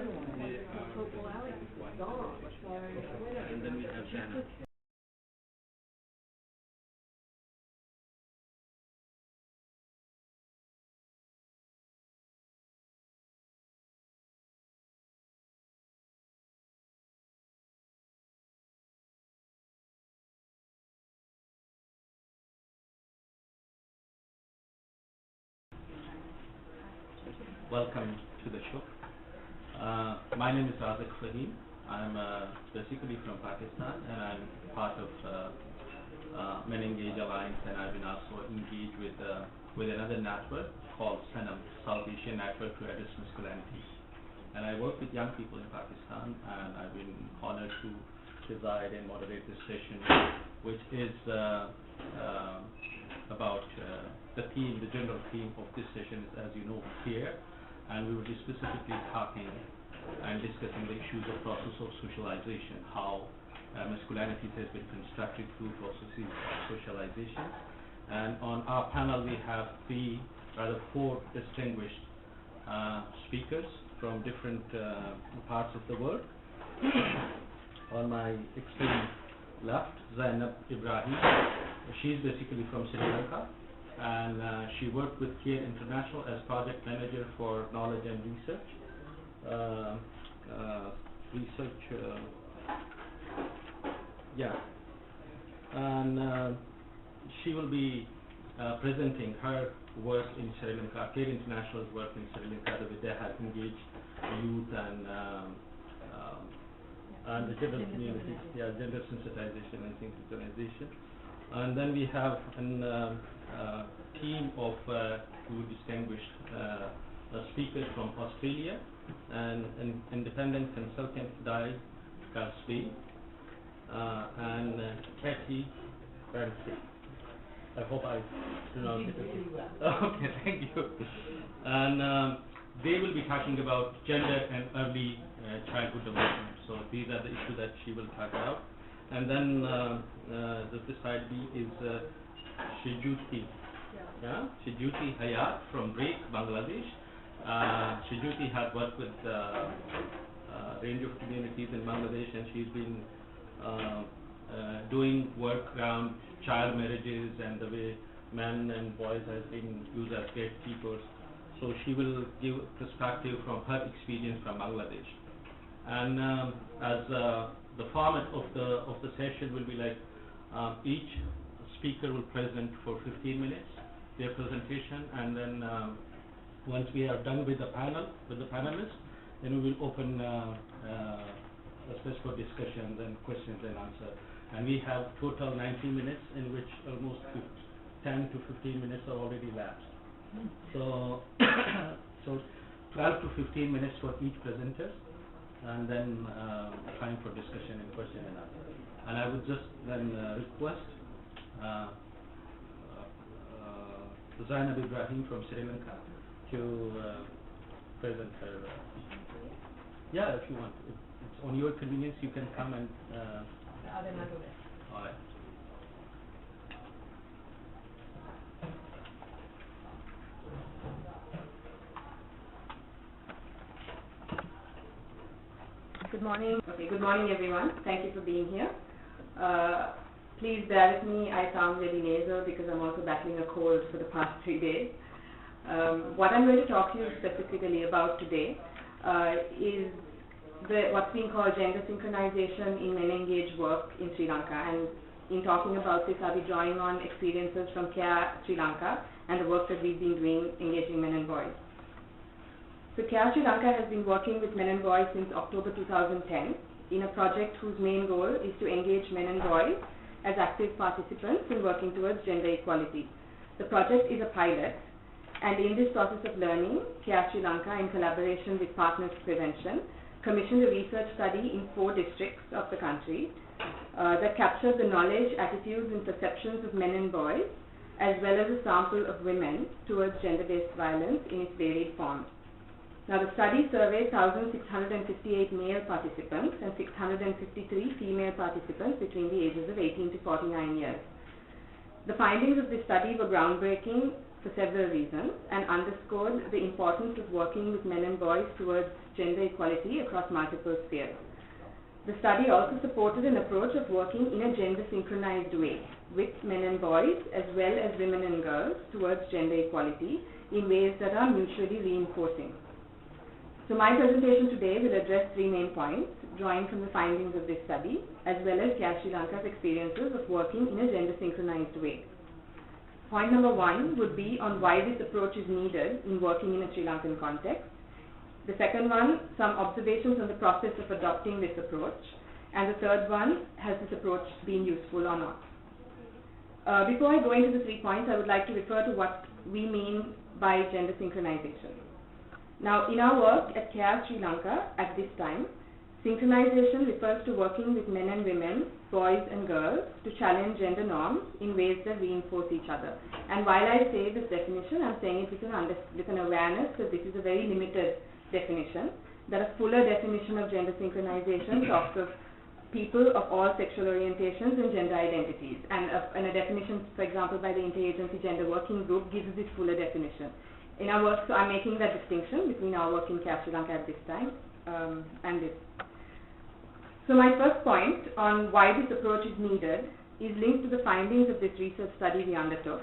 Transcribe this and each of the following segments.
And then we have Shannon. Welcome to the show. My name is Razik Fahim. I'm basically from Pakistan, and I'm part of Men Engage Alliance, and I've been also engaged with another network called SENAM, South Asian Network to Address Masculinity. And I work with young people in Pakistan, and I've been honored to preside and moderate this session, which is about the theme, the general theme of this session is, as you know, here. And we will be specifically talking and discussing the issues of process of socialization, how masculinity has been constructed through processes of socialization. And on our panel we have four distinguished speakers from different parts of the world. On my extreme left, Zainab Ibrahim. She's basically from Sri Lanka, and she worked with CARE International as project manager for knowledge and research. And she will be presenting her work in Sri Lanka, CARE International's work in Sri Lanka, the way they have engaged youth and the general community, gender sensitization and synchronization. And then we have a team of two distinguished speakers from Australia, and an independent consultant, Di Garsby, and Kathy Ramsey. I hope I pronounced it okay. Okay, thank you. And they will be talking about gender and early childhood development. So these are the issues that she will talk about. And then the beside me is Shijuti Hayat from Break, Bangladesh. Shijuti has worked with a range of communities in Bangladesh, and she's been doing work around child marriages and the way men and boys have been used as gatekeepers. So she will give perspective from her experience from Bangladesh. And as the format of the session will be like each speaker will present for 15 minutes their presentation, and then once we are done with the panelists, then we will open a space for discussions and questions and answers. And we have total 90 minutes, in which almost 10 to 15 minutes are already lapsed. So 12 to 15 minutes for each presenter, and then time for discussion and question and answer. And I would just then request Zainab Ibrahim from Sri Lanka to present her. Yeah, if you want. It's on your convenience. You can come and. All right. Good morning. Okay, good morning everyone. Thank you for being here. Please bear with me, I sound really nasal because I'm also battling a cold for the past 3 days. What I'm going to talk to you specifically about today is what's being called gender synchronization in Men Engage work in Sri Lanka. And in talking about this, I'll be drawing on experiences from CARE Sri Lanka and the work that we've been doing engaging men and boys. So CARE Sri Lanka has been working with men and boys since October 2010 in a project whose main goal is to engage men and boys as active participants in working towards gender equality. The project is a pilot, and in this process of learning, CARE Sri Lanka, in collaboration with Partners Prevention, commissioned a research study in 4 districts of the country that captured the knowledge, attitudes and perceptions of men and boys, as well as a sample of women towards gender-based violence in its varied forms. Now, the study surveyed 1,658 male participants and 653 female participants between the ages of 18 to 49 years. The findings of this study were groundbreaking for several reasons and underscored the importance of working with men and boys towards gender equality across multiple spheres. The study also supported an approach of working in a gender-synchronized way with men and boys as well as women and girls towards gender equality in ways that are mutually reinforcing. So my presentation today will address three main points, drawing from the findings of this study, as well as CARE Sri Lanka's experiences of working in a gender-synchronized way. Point number one would be on why this approach is needed in working in a Sri Lankan context. The second one, some observations on the process of adopting this approach. And the third one, has this approach been useful or not? Before I go into the 3 points, I would like to refer to what we mean by gender synchronization. Now, in our work at CARE Sri Lanka at this time, synchronization refers to working with men and women, boys and girls, to challenge gender norms in ways that reinforce each other. And while I say this definition, I'm saying it with an awareness that this is a very limited definition, that a fuller definition of gender synchronization talks of people of all sexual orientations and gender identities. And a definition, for example, by the Interagency Gender Working Group gives this fuller definition. In our work, so I'm making that distinction between our work in CARE Sri Lanka at this time and this. So my first point on why this approach is needed is linked to the findings of this research study we undertook,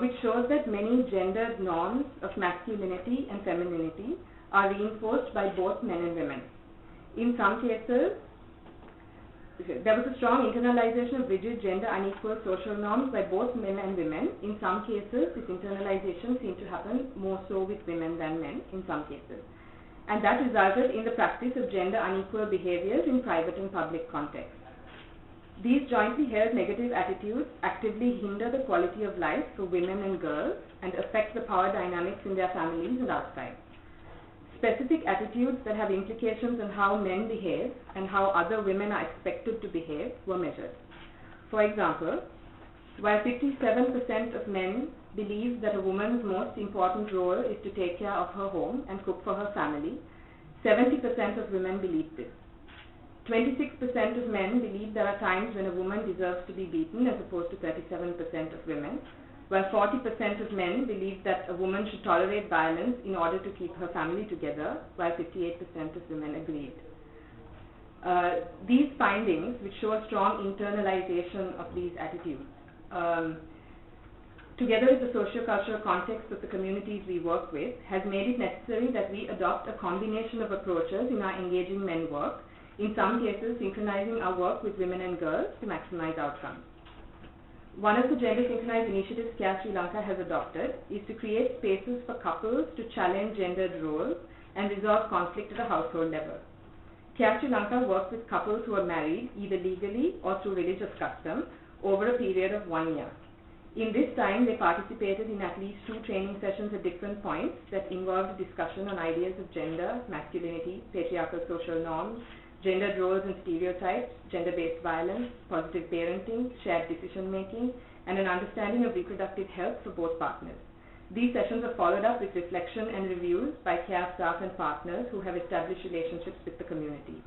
which shows that many gendered norms of masculinity and femininity are reinforced by both men and women. In some cases, there was a strong internalization of rigid gender unequal social norms by both men and women. In some cases, this internalization seemed to happen more so with women than men in some cases. And that resulted in the practice of gender unequal behaviors in private and public contexts. These jointly held negative attitudes actively hinder the quality of life for women and girls and affect the power dynamics in their families and outside. Specific attitudes that have implications on how men behave and how other women are expected to behave were measured. For example, while 57% of men believe that a woman's most important role is to take care of her home and cook for her family, 70% of women believe this. 26% of men believe there are times when a woman deserves to be beaten as opposed to 37% of women, while 40% of men believe that a woman should tolerate violence in order to keep her family together, while 58% of women agreed. These findings, which show a strong internalization of these attitudes, together with the socio-cultural context of the communities we work with, has made it necessary that we adopt a combination of approaches in our engaging men work, in some cases synchronizing our work with women and girls to maximize outcomes. One of the gender synchronized initiatives CARE Sri Lanka has adopted is to create spaces for couples to challenge gendered roles and resolve conflict at a household level. CARE Sri Lanka works with couples who are married, either legally or through religious custom, over a period of 1 year. In this time, they participated in at least 2 training sessions at different points that involved a discussion on ideas of gender, masculinity, patriarchal social norms, gendered roles and stereotypes, gender-based violence, positive parenting, shared decision-making, and an understanding of reproductive health for both partners. These sessions are followed up with reflection and reviews by CARE staff and partners who have established relationships with the community.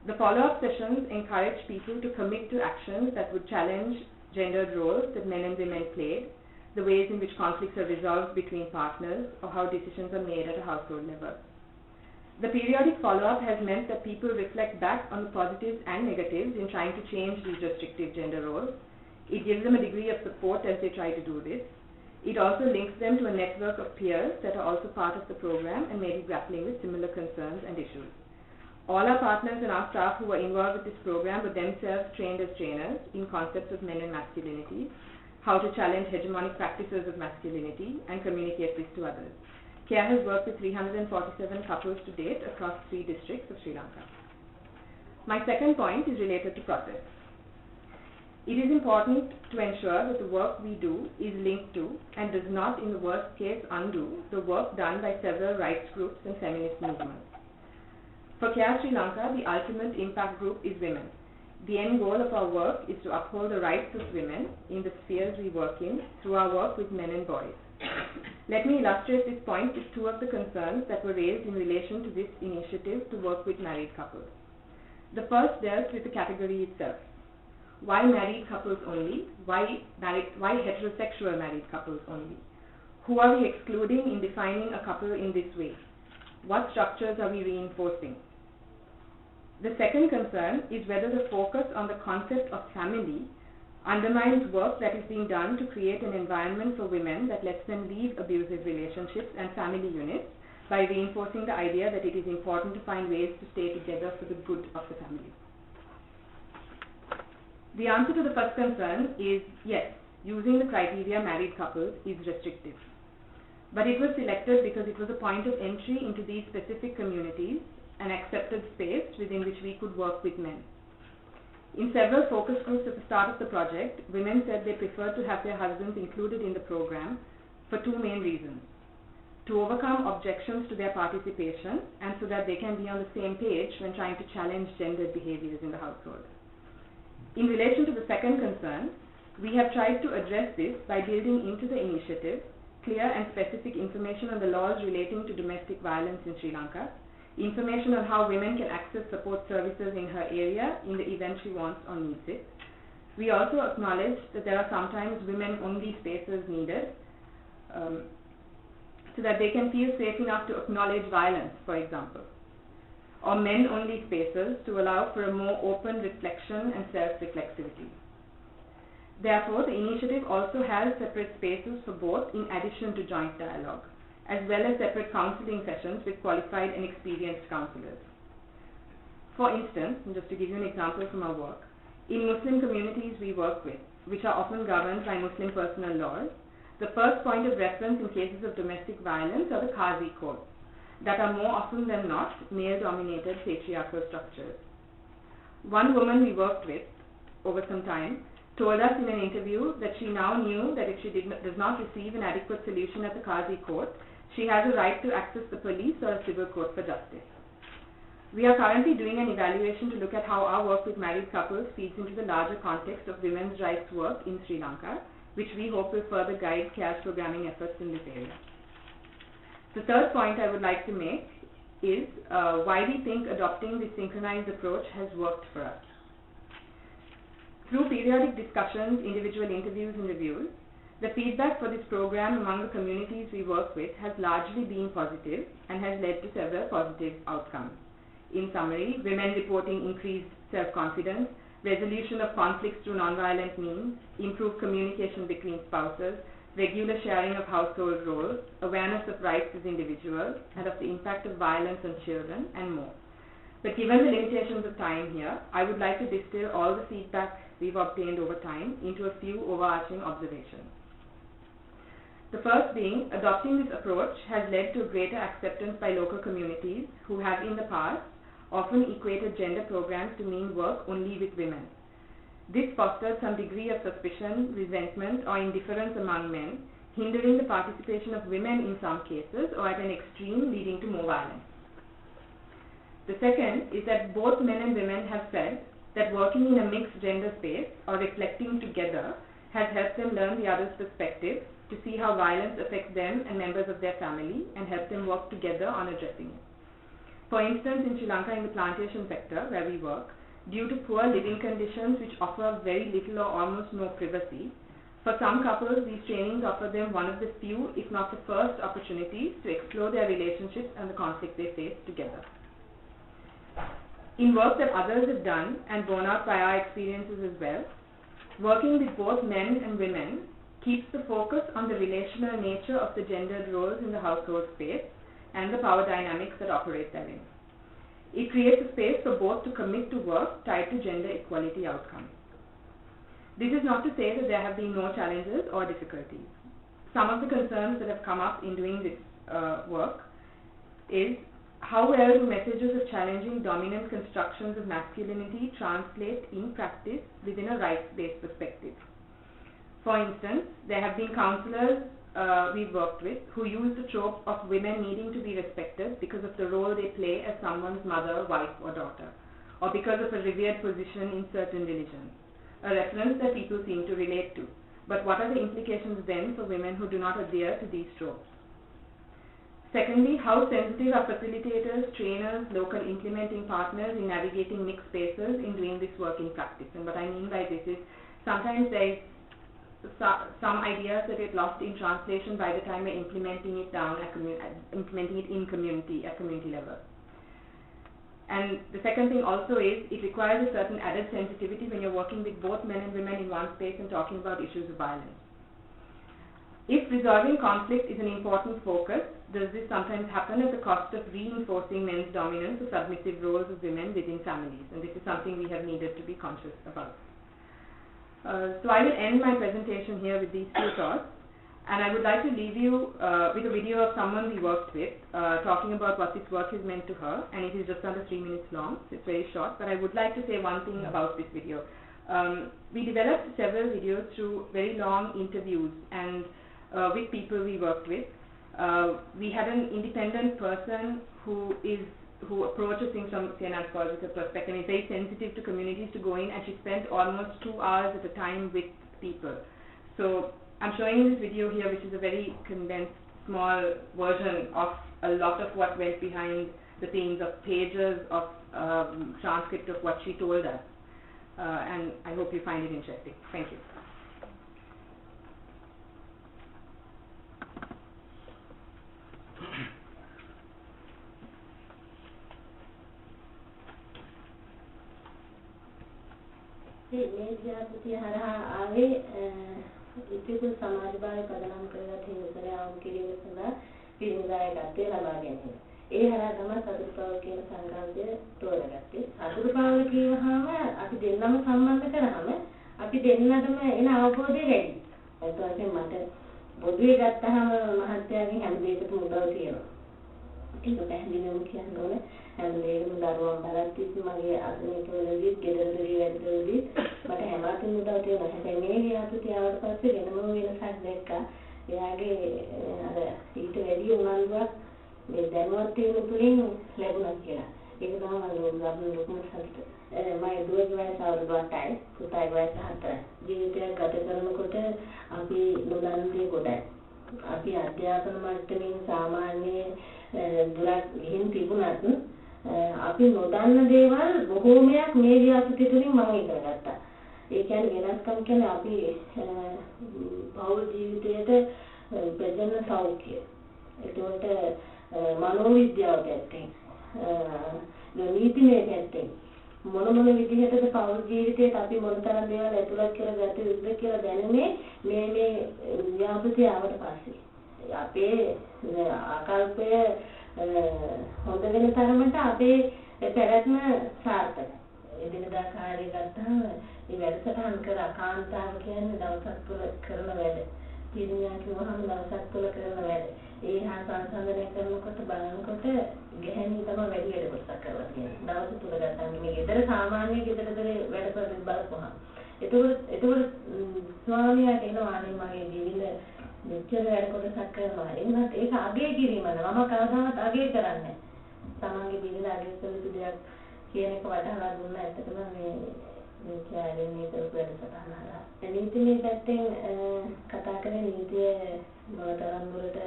The follow-up sessions encourage people to commit to actions that would challenge gendered roles that men and women played, the ways in which conflicts are resolved between partners, or how decisions are made at a household level. The periodic follow-up has meant that people reflect back on the positives and negatives in trying to change these restrictive gender roles. It gives them a degree of support as they try to do this. It also links them to a network of peers that are also part of the program and may be grappling with similar concerns and issues. All our partners and our staff who were involved with this program were themselves trained as trainers in concepts of men and masculinity, how to challenge hegemonic practices of masculinity, and communicate this to others. CARE has worked with 347 couples to date across 3 districts of Sri Lanka. My second point is related to process. It is important to ensure that the work we do is linked to and does not, in the worst case, undo the work done by several rights groups and feminist movements. For CARE Sri Lanka, the ultimate impact group is women. The end goal of our work is to uphold the rights of women in the spheres we work in through our work with men and boys. Let me illustrate this point with 2 of the concerns that were raised in relation to this initiative to work with married couples. The first dealt with the category itself. Why married couples only? Why heterosexual married couples only? Who are we excluding in defining a couple in this way? What structures are we reinforcing? The second concern is whether the focus on the concept of family undermines work that is being done to create an environment for women that lets them leave abusive relationships and family units by reinforcing the idea that it is important to find ways to stay together for the good of the family. The answer to the first concern is yes, using the criteria married couples is restrictive. But it was selected because it was a point of entry into these specific communities, an accepted space within which we could work with men. In several focus groups at the start of the project, women said they preferred to have their husbands included in the program for two main reasons: to overcome objections to their participation and so that they can be on the same page when trying to challenge gendered behaviors in the household. In relation to the second concern, we have tried to address this by building into the initiative clear and specific information on the laws relating to domestic violence in Sri Lanka, information on how women can access support services in her area in the event she wants or needs it. We also acknowledge that there are sometimes women-only spaces needed so that they can feel safe enough to acknowledge violence, for example, or men-only spaces to allow for a more open reflection and self-reflexivity. Therefore, the initiative also has separate spaces for both in addition to joint dialogue, as well as separate counseling sessions with qualified and experienced counselors. For instance, just to give you an example from our work, in Muslim communities we work with, which are often governed by Muslim personal laws, the first point of reference in cases of domestic violence are the Qazi courts, that are more often than not male-dominated patriarchal structures. One woman we worked with over some time told us in an interview that she now knew that if she does not receive an adequate solution at the Qazi court, she has a right to access the police or a civil court for justice. We are currently doing an evaluation to look at how our work with married couples feeds into the larger context of women's rights work in Sri Lanka, which we hope will further guide CARE's programming efforts in this area. The third point I would like to make is why we think adopting this synchronized approach has worked for us. Through periodic discussions, individual interviews and reviews, the feedback for this program among the communities we work with has largely been positive and has led to several positive outcomes. In summary, women reporting increased self-confidence, resolution of conflicts through nonviolent means, improved communication between spouses, regular sharing of household roles, awareness of rights as individuals, and of the impact of violence on children, and more. But given the limitations of time here, I would like to distill all the feedback we've obtained over time into a few overarching observations. The first being, adopting this approach has led to greater acceptance by local communities who have in the past often equated gender programs to mean work only with women. This fostered some degree of suspicion, resentment, or indifference among men, hindering the participation of women in some cases or at an extreme leading to more violence. The second is that both men and women have said that working in a mixed gender space or reflecting together has helped them learn the other's perspective, to see how violence affects them and members of their family, and help them work together on addressing it. For instance, in Sri Lanka, in the plantation sector where we work, due to poor living conditions which offer very little or almost no privacy, for some couples these trainings offer them one of the few, if not the first, opportunities to explore their relationships and the conflict they face together. In work that others have done and borne out by our experiences as well, working with both men and women keeps the focus on the relational nature of the gendered roles in the household space and the power dynamics that operate therein. It creates a space for both to commit to work tied to gender equality outcomes. This is not to say that there have been no challenges or difficulties. Some of the concerns that have come up in doing this work is how well do messages of challenging dominant constructions of masculinity translate in practice within a rights-based perspective. For instance, there have been counselors we've worked with who use the trope of women needing to be respected because of the role they play as someone's mother, wife, or daughter, or because of a revered position in certain religions, a reference that people seem to relate to. But what are the implications then for women who do not adhere to these tropes? Secondly, how sensitive are facilitators, trainers, local implementing partners in navigating mixed spaces in doing this work in practice? And what I mean by this is sometimes there is some ideas that get lost in translation by the time we're implementing it implementing it in community at community level. And the second thing also is it requires a certain added sensitivity when you're working with both men and women in one space and talking about issues of violence. If resolving conflict is an important focus, does this sometimes happen at the cost of reinforcing men's dominance or submissive roles of women within families? And this is something we have needed to be conscious about. So I will end my presentation here with these few thoughts, and I would like to leave you with a video of someone we worked with talking about what this work has meant to her, and it is just under 3 minutes long, so it's very short, but I would like to say one thing about this video. We developed several videos through very long interviews and with people we worked with. We had an independent person who approaches things from an anthropological perspective and is very sensitive to communities to go in, and she spent almost 2 hours at a time with people. So I'm showing you this video here, which is a very condensed, small version of a lot of what went behind the scenes of pages of transcript of what she told us. And I hope you find it interesting. Thank you. මේ ව්‍යාපෘතිය හරහා ආවේ ඉතිපු සමාජභාවය පදනම් කරගත් හිමිකරාවුන් කිරීම සඳහා පිරිමිදායකත්වය ලබා ගැනීම. ඒ හරහා තමයි සතුටුපාවල කියන සංකල්පය තෝරගත්තේ. සතුටුපාවල කියවහම අපි දෙන්නම සම්බන්ධ කරාම අපි දෙන්නටම එන අවබෝධය වැඩි. ඒත් මට පොදුවේ ගත්තාම මහත්යාගෙන් හැම දෙයකටම උදව් තියෙනවා. ඒක පැහැදිලිවම කියන්න ඕනේ. හැම දෙයකම දරුවන් බලද්දි මගේ අසනීපවලදී ගෙදරදී වැඩවලදී මට හැම අතින් උදව් තියෙනවා. හැබැයි මේ ව්‍යාපෘතිය ආවට පස්සේ වෙනම වෙනසක් දැක්කා. එයාගේ අර ඊට වැඩි උනන්දුවක් මේ දැනුවත් වීම තුළින් ලැබුණා කියලා. ඒක තමයි මම ලොකුම සතුට. මගේ දුවගේ වයස අවුරුදු 8යි, පුතාගේ වයස 4යි. ජීවිතයක් ගත කරනකොට අපි නොදන්න දේ ගොඩයි. අපි අධ්‍යාපන මට්ටමින් සාමාන්‍ය දුරක් ගිහින් තිබුණත් අපි නොදන්න දේවල් බොහෝමයක් මේ ව්‍යාපෘතිය තුළින් මම ඉගෙන ගත්තා. ඒ කියන්නේ වෙනස්කම් කියන්නේ අපි පෞල් ජීවිතයට ප්‍රජනන සෞඛ්‍ය. ඒකට මනෝවිද්‍යාව පැත්තෙන් නීතිමය පැත්තෙන් මොන විදිහටද පෞල් ජීවිතයට අපි මොනතරම් දේවල් ඇතුළත් කරගත යුතුද කියලා දැනුනේ මේ ව්‍යාපෘතිය ආවට පස්සේ. අපේ ආකල්පය හොඳ වෙන තරමට අපේ පැවැත්ම සාර්ථකයි. එදිනදා කාර්ය ගත්තාම මේ වැඩසටහන් කර කාන්තාව කියන්නේ දවසක් තුළ කරන වැඩ. පිරිමියා කිව්වහම දවසක් තුළ කරන වැඩ. ඒ හා සංසන්දනය කරනකොට බලනකොට ගැහැණිය තමයි වැඩි වැඩ කොටසක් කරලා තියෙන්නේ. දවස තුළ ගත්තාම මේ ගෙදර සාමාන්‍ය ගෙදරදේ වැඩ කරලා බලපුවහම. එතකොට ස්වාමියාට එනවා අනේ මගේ දිවිල මෙච්චර වැඩ කොටසක් කරනවා. එන්නත් ඒක අගය කිරීම නම මම කවදාවත් අගය කරන්නේ නැහැ. තමන්ගේ දිවිල අගය කළ යුතු දෙයක් කියන එක වටහලා දුන්නා. ඇත්තටම මේ කියන්නේ කරපු වැඩසටහන හරහා. නීතිමය පැත්තෙන් කතා කරන නීතිය මොනතරම් දුරට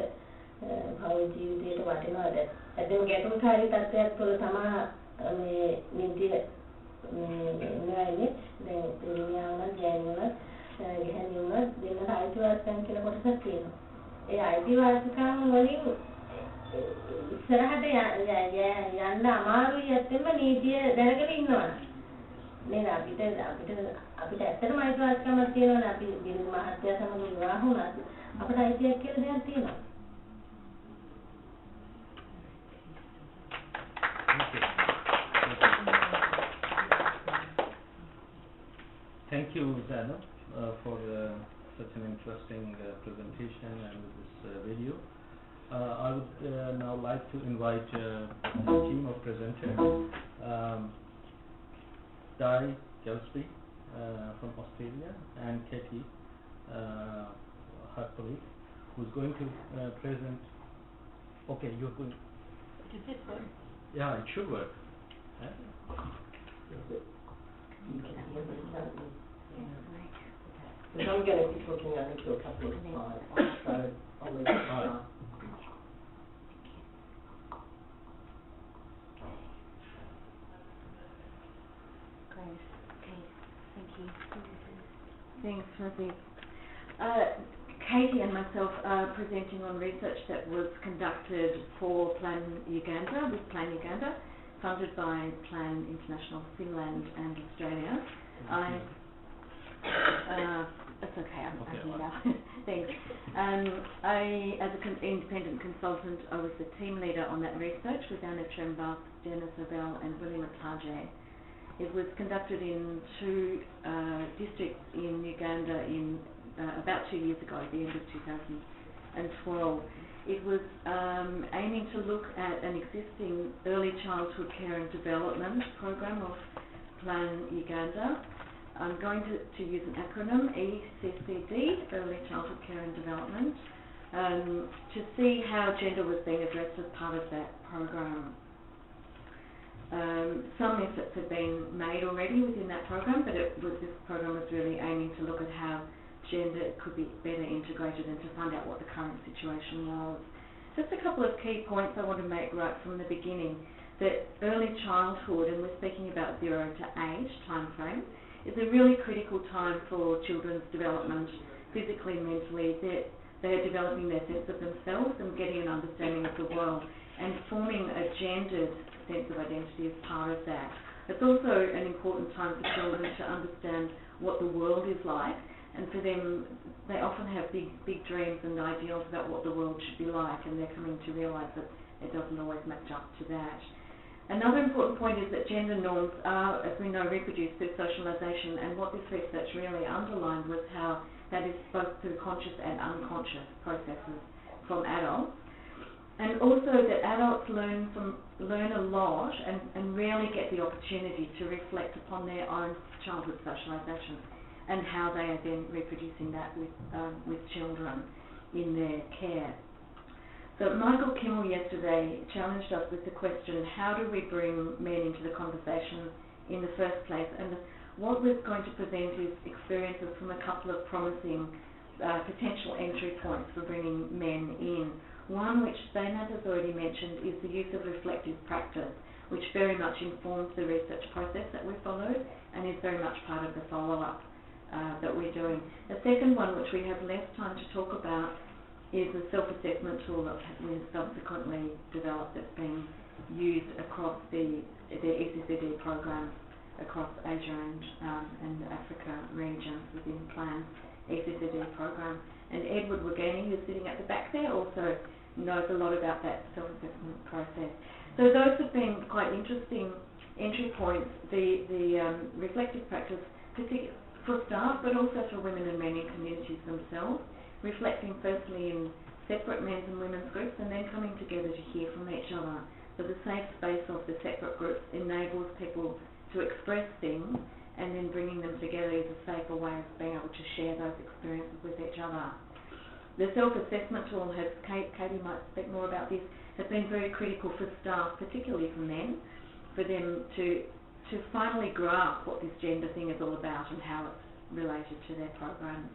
භව ජීවිතයට වටිනවද? ඇත්තම ගැටුම්කාරී තත්ත්වයක් තුළ තමයි මේ නීතිය නෑනේ. දැන් පිරිමියාවන ගෑනුවන ගැහැණියුන දෙන්නට අයිතිවාසිකම් කියලා කොටසක් තියෙනවා. ඒ අයිතිවාසිකම් වලින් ඉස්සරහට යන්න අමාරුයි ඇත්තම නීතිය දැනගෙන ඉන්නවා. නේද අපිට ඇත්තටම අයිතිවාසිකමක් තියෙනවනේ. අපි දින මහත්ය සමග විවාහ වුණත් අපිට අයිතියක් කියලා දෙයක් තියෙනවා. Thank you, Zana, for such an interesting presentation and this video. I would now like to invite the team of presenters, Di Gillespie from Australia and Katie Hartwig, who's going to present. Okay, you're going. Does this work? Yeah, it should work. Yeah? Because I'm going to be talking only to a couple of slides, so I'll leave it there. Great. Okay. Thank you. Thanks, Rafiq. Katie and myself are presenting on research that was conducted for Plan Uganda, with Plan Uganda, funded by Plan International Finland and Australia. It's okay, I'm here now. Thanks. I, as an independent consultant, I was the team leader on that research with Anna Trembach, Jenna Sobel and Willie Mataje. It was conducted in 2 districts in Uganda in about 2 years ago, at the end of 2012. It was aiming to look at an existing early childhood care and development program of Plan Uganda. I'm going to use an acronym, ECCD, Early Childhood Care and Development, to see how gender was being addressed as part of that program. Some efforts have been made already within that program, but this program was really aiming to look at how gender could be better integrated and to find out what the current situation was. Just a couple of key points I want to make right from the beginning, that early childhood, and we're speaking about 0 to 8 time frame, is a really critical time for children's development, physically, mentally. They're developing their sense of themselves and getting an understanding of the world, and forming a gendered sense of identity is part of that. It's also an important time for children to understand what the world is like, and for them, they often have big dreams and ideals about what the world should be like, and they're coming to realise that it doesn't always match up to that. Another important point is that gender norms are, as we know, reproduced through socialisation, and what this research really underlined was how that is both through conscious and unconscious processes from adults. And also that adults learn a lot and rarely get the opportunity to reflect upon their own childhood socialisation and how they are then reproducing that with children in their care. So Michael Kimmel yesterday challenged us with the question, how do we bring men into the conversation in the first place? And what we're going to present is experiences from a couple of promising potential entry points for bringing men in. One, which Zainab has already mentioned, is the use of reflective practice, which very much informs the research process that we followed and is very much part of the follow-up that we're doing. The second one, which we have less time to talk about, is a self-assessment tool that we've subsequently developed that's being used across the ECCD programs across Asia and Africa regions within Plan ECCD program. And Edward Wageni, who's sitting at the back there, also knows a lot about that self-assessment process. So those have been quite interesting entry points, the reflective practice, particularly for staff, but also for women and men in communities themselves, reflecting firstly in separate men's and women's groups and then coming together to hear from each other. So the safe space of the separate groups enables people to express things, and then bringing them together is a safer way of being able to share those experiences with each other. The self-assessment tool, Katie might speak more about this, has been very critical for staff, particularly for men, for them to finally grasp what this gender thing is all about and how it's related to their programs.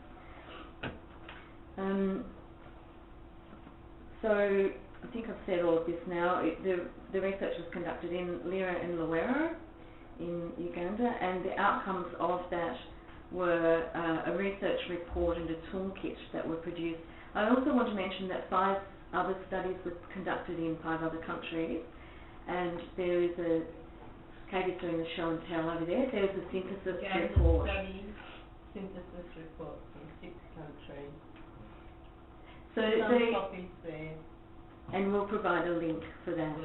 So I think I've said all of this now. The research was conducted in Lira and Luwero in Uganda, and the outcomes of that were a research report and a toolkit that were produced. I also want to mention that 5 other studies were conducted in 5 other countries, and there is a, Katie's doing the show and tell over there, there's a synthesis report. Synthesis report from 6 countries. So some copies there. And we'll provide a link for that.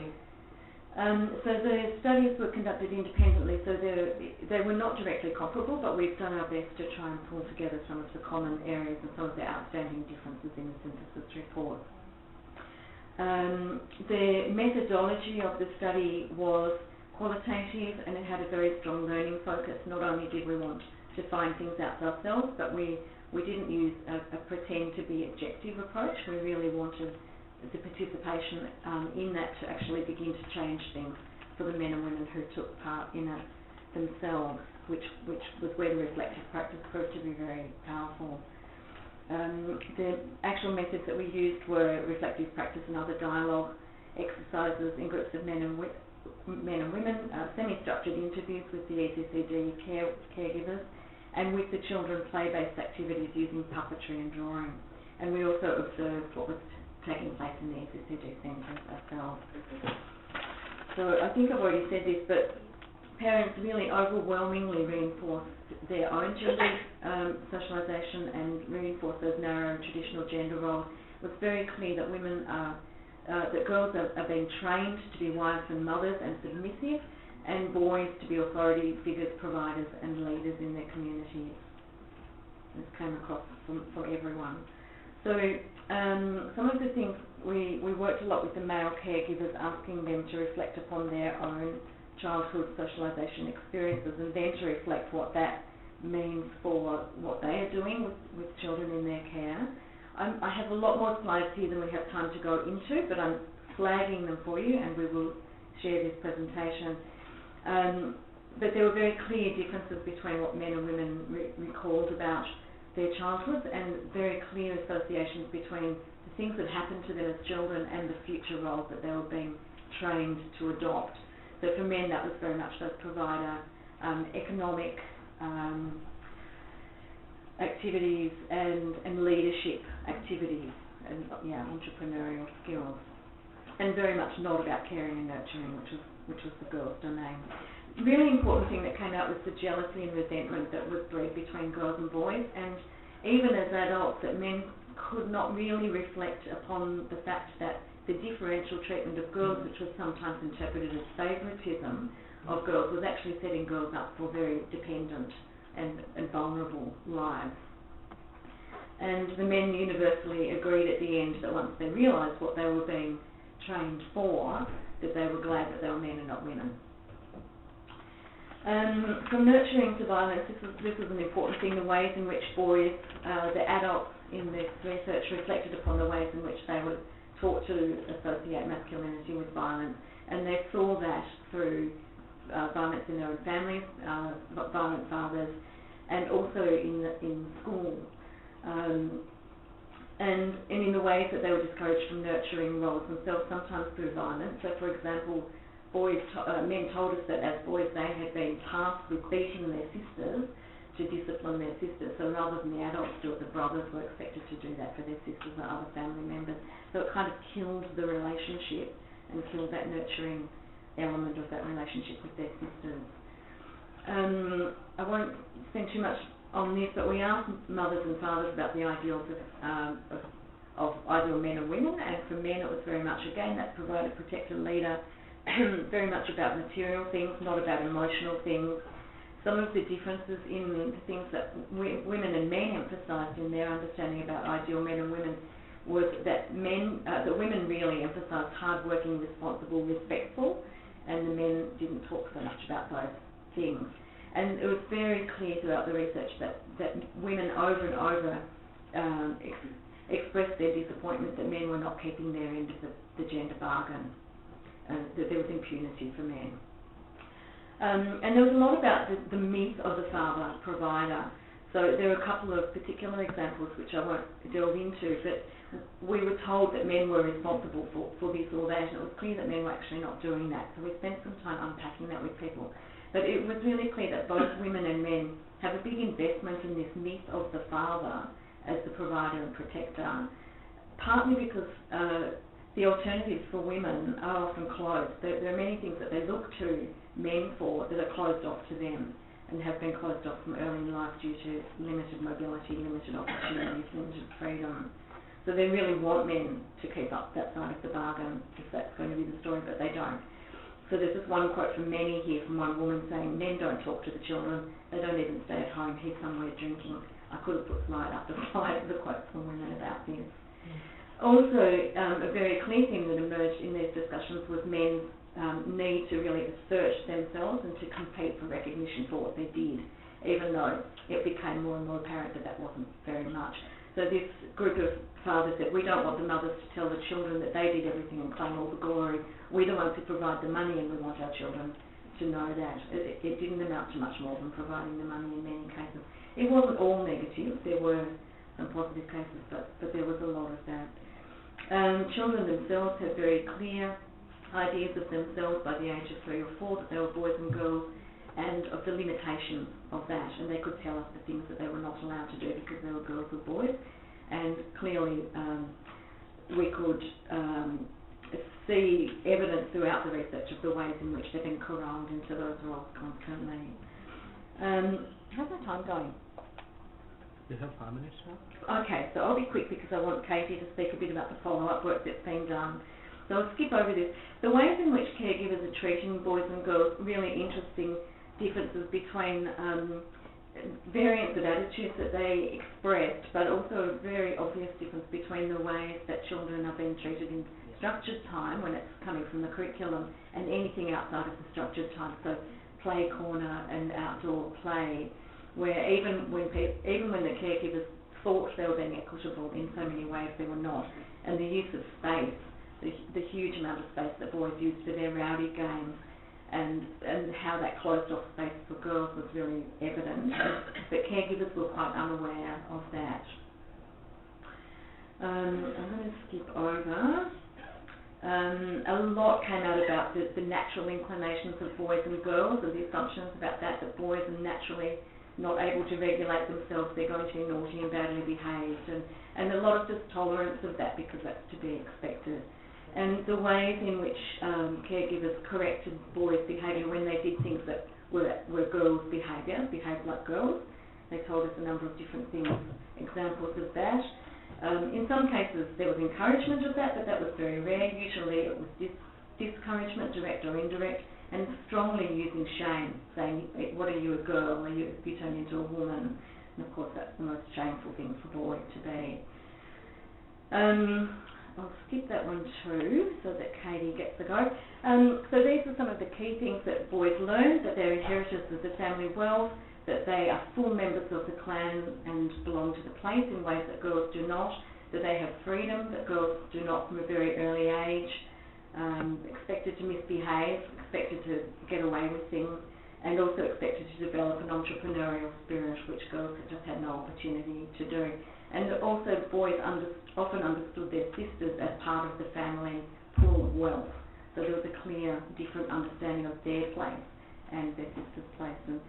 So the studies were conducted independently, so they were not directly comparable, but we've done our best to try and pull together some of the common areas and some of the outstanding differences in the synthesis report. The methodology of the study was qualitative, and it had a very strong learning focus. Not only did we want to find things out ourselves, but we didn't use a pretend to be objective approach. We really wanted the participation in that to actually begin to change things for the men and women who took part in it themselves, which was where the reflective practice proved to be very powerful. The actual methods that we used were reflective practice and other dialogue exercises in groups of men and women, semi-structured interviews with the ECCD caregivers, and with the children play-based activities using puppetry and drawing. And we also observed what was taking place in the SSCG centres ourselves. So I think I've already said this, but parents really overwhelmingly reinforced their own children's socialisation and reinforced those narrow traditional gender roles. It was very clear that women that girls are being trained to be wives and mothers and submissive, and boys to be authority figures, providers and leaders in their communities. This came across from everyone. So some of the things, we worked a lot with the male caregivers, asking them to reflect upon their own childhood socialisation experiences and then to reflect what that means for what they are doing with children in their care. I have a lot more slides here than we have time to go into, but I'm flagging them for you and we will share this presentation. But there were very clear differences between what men and women recalled about their childhoods, and very clear associations between the things that happened to them as children and the future roles that they were being trained to adopt. So for men, that was very much those provider, economic activities and leadership activities, and entrepreneurial skills, and very much not about caring and nurturing, which was the girls' domain. Really important thing that came out was the jealousy and resentment that was bred between girls and boys, and even as adults, that men could not really reflect upon the fact that the differential treatment of girls, which was sometimes interpreted as favouritism of girls, was actually setting girls up for very dependent and vulnerable lives. And the men universally agreed at the end that once they realised what they were being trained for, that they were glad that they were men and not women. From nurturing to violence, this was an important thing, the ways in which boys, the adults in this research reflected upon the ways in which they were taught to associate masculinity with violence, and they saw that through violence in their own families, violent fathers, and also in school, and in the ways that they were discouraged from nurturing roles themselves, sometimes through violence. So, for example, men told us that as boys they had been tasked with beating their sisters to discipline their sisters. So rather than the adults do it, the brothers were expected to do that for their sisters or other family members. So it kind of killed the relationship and killed that nurturing element of that relationship with their sisters. I won't spend too much on this, but we asked mothers and fathers about the ideals of ideal men and women, and for men it was very much, again, that provider, protector, leader, very much about material things, not about emotional things. Some of the differences in the things that women and men emphasised in their understanding about ideal men and women was that women really emphasised hard-working, responsible, respectful, and the men didn't talk so much about those things. And it was very clear throughout the research that women over and over expressed their disappointment that men were not keeping their end of the gender bargain, that there was impunity for men. And there was a lot about the myth of the father provider. So there are a couple of particular examples which I won't delve into, but we were told that men were responsible for this or that, and it was clear that men were actually not doing that. So we spent some time unpacking that with people. But it was really clear that both women and men have a big investment in this myth of the father as the provider and protector, partly because the alternatives for women are often closed. There are many things that they look to men for that are closed off to them and have been closed off from early in life due to limited mobility, limited opportunities, limited freedom. So they really want men to keep up that side of the bargain if that's going to be the story, but they don't. So there's this one quote from Manny here from one woman saying, "Men don't talk to the children, they don't even stay at home, he's somewhere drinking." I could have put slide after slide of the quotes from women about this. Also, a very clear thing that emerged in these discussions was men's need to really assert themselves and to compete for recognition for what they did, even though it became more and more apparent that that wasn't very much. So this group of fathers said, we don't want the mothers to tell the children that they did everything and claim all the glory. We're the ones who provide the money, and we want our children to know that. It didn't amount to much more than providing the money in many cases. It wasn't all negative. There were some positive cases, but there was a lot of that. Children themselves had very clear ideas of themselves by the age of 3 or 4, that they were boys and girls, and of the limitations of that, and they could tell us the things that they were not allowed to do because they were girls or boys, and clearly we could see evidence throughout the research of the ways in which they've been corralled into those roles constantly. How's my time going? You have 5 minutes now? Okay, so I'll be quick because I want Katie to speak a bit about the follow-up work that's been done. So I'll skip over this. The ways in which caregivers are treating boys and girls, really interesting differences between variants of attitudes that they expressed, but also a very obvious difference between the ways that children are being treated in structured time when it's coming from the curriculum and anything outside of the structured time, so play corner and outdoor play, where even when the caregivers thought they were being equitable, in so many ways they were not. And the use of space, the huge amount of space that boys used for their rowdy games, and how that closed off space for girls was really evident, but caregivers were quite unaware of that. I'm going to skip over. A lot came out about the natural inclinations of boys and girls, and the assumptions about that boys are naturally not able to regulate themselves, they're going to be naughty and badly behaved, and a lot of just tolerance of that because that's to be expected. And the ways in which caregivers corrected boys' behaviour when they did things that were girls' behaviour, behaved like girls. They told us a number of different things, examples of that. In some cases there was encouragement of that, but that was very rare. Usually it was discouragement, direct or indirect, and strongly using shame, saying, what are you, a girl, or you turn into a woman? And of course that's the most shameful thing for a boy to be. I'll skip that one too, so that Katie gets a go. So these are some of the key things that boys learn, that they're inheritors of the family wealth, that they are full members of the clan and belong to the place in ways that girls do not, that they have freedom that girls do not from a very early age, expected to misbehave, expected to get away with things, and also expected to develop an entrepreneurial spirit, which girls have just had no opportunity to do. And also boys often understood their sisters as part of the family pool of wealth. So there was a clear, different understanding of their place and their sisters' places.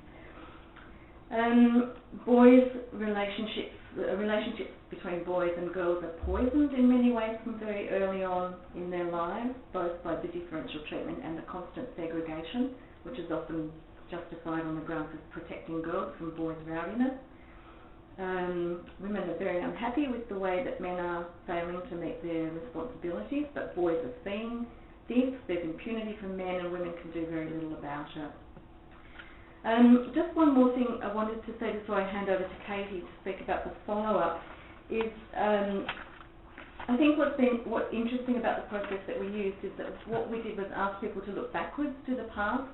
Boys' relationships between boys and girls are poisoned in many ways from very early on in their lives, both by the differential treatment and the constant segregation, which is often justified on the grounds of protecting girls from boys' rowdiness. Women are very unhappy with the way that men are failing to meet their responsibilities, but boys are seeing this. There's impunity from men, and women can do very little about it. Just one more thing I wanted to say before I hand over to Katie to speak about the follow-up is I think what's interesting about the process that we used is that what we did was ask people to look backwards to the past,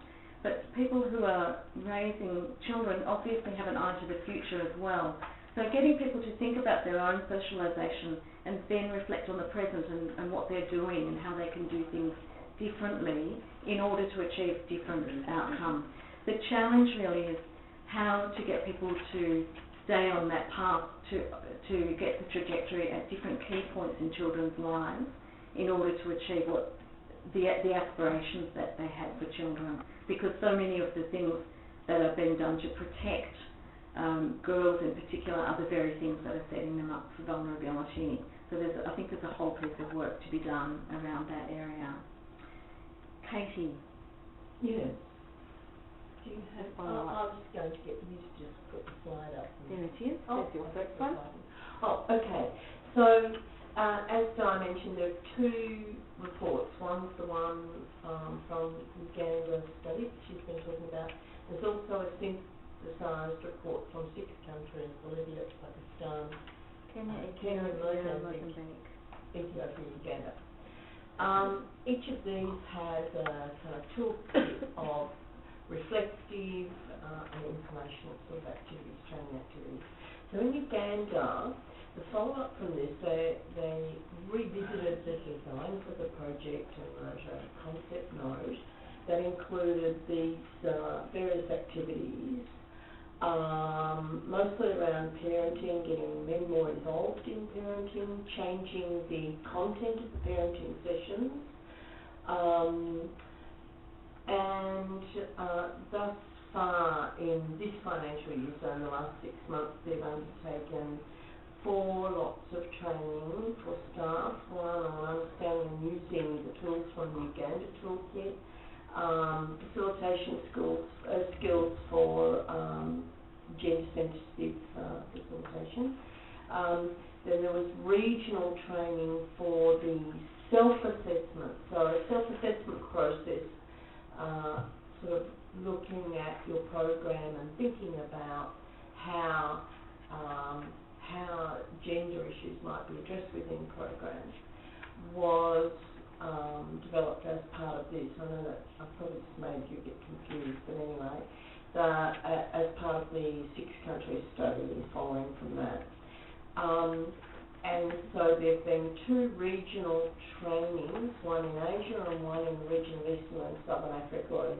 but people who are raising children obviously have an eye to the future as well. So getting people to think about their own socialisation and then reflect on the present and what they're doing and how they can do things differently in order to achieve different outcomes. The challenge really is how to get people to stay on that path to get the trajectory at different key points in children's lives in order to achieve what the aspirations that they have for children. Because so many of the things that are being done to protect girls in particular are the very things that are setting them up for vulnerability. So I think there's a whole piece of work to be done around that area. Katie? Yes. Do you have I was going to get you to just put the slide up. There it is. There's your first one. Oh, okay. So, as Di mentioned, there are two reports. One's the one from Uganda study that she's been talking about. There's also a synthesised report from 6 countries: Bolivia, Pakistan, Kenya, Mozambique, Ethiopia, Uganda. Each of these has a kind of toolkit of reflective and informational sort of activities, training activities. So in Uganda, the follow-up from this, they revisited the design for the project and wrote a concept note that included these various activities, mostly around parenting, getting men more involved in parenting, changing the content of the parenting sessions, and thus far in this financial year, so in the last 6 months, they've undertaken 4 lots of training for staff, one on understanding and using the tools from the Uganda Toolkit, facilitation skills for gender-sensitive facilitation. Then there was regional training for the self-assessment, so a self-assessment process, sort of looking at your program and thinking about how gender issues might be addressed within programs, was developed as part of this. I know that I've probably just made you a bit confused, but anyway, as part of the 6-country study following from that. And so there have been 2 regional trainings, one in Asia and one in the region of Eastern and Southern Africa, or in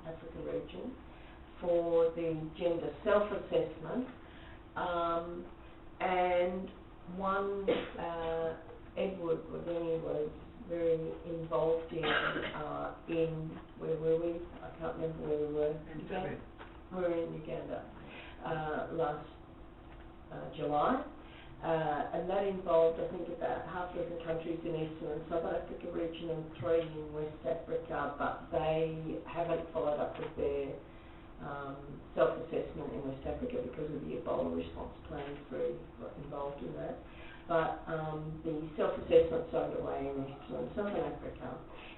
Africa region, for the gender self-assessment. And one, Edward Wadeni was very involved in where were we? I can't remember where we were. Uganda. We were in Uganda last July. And that involved, I think, about half of the countries in Eastern and Southern Africa region and 3 in West Africa, but they haven't followed up with their self-assessment in West Africa because of the Ebola response plan. Very involved in that. But the self-assessments are underway in Eastern and Southern Africa,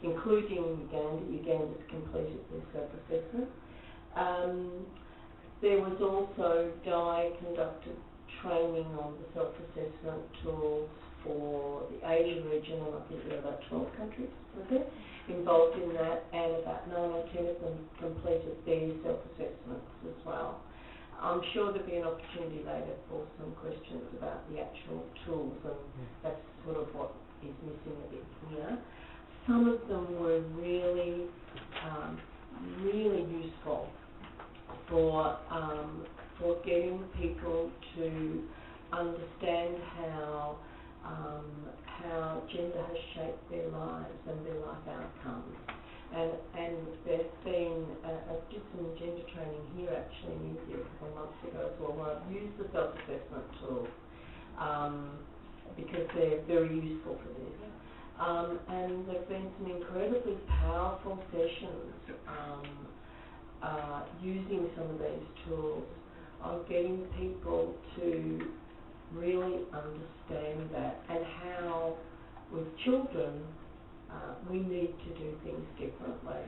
including Uganda. Uganda's completed their self-assessment. There was also conducted training on the self-assessment tools for the Asian region, and I think there are about 12 countries involved in that, and about 9 or 10 of them completed their self-assessments as well. I'm sure there'll be an opportunity later for some questions about the actual tools, and that's sort of what is missing a bit here. Some of them were really, really useful for getting people to understand how gender has shaped their lives and their life outcomes. And there's been, I did some gender training here actually in India a couple of months ago as well, where I've used the self-assessment tool because they're very useful for this. And there have been some incredibly powerful sessions using some of these tools on getting people to really understand that, and how with children we need to do things differently.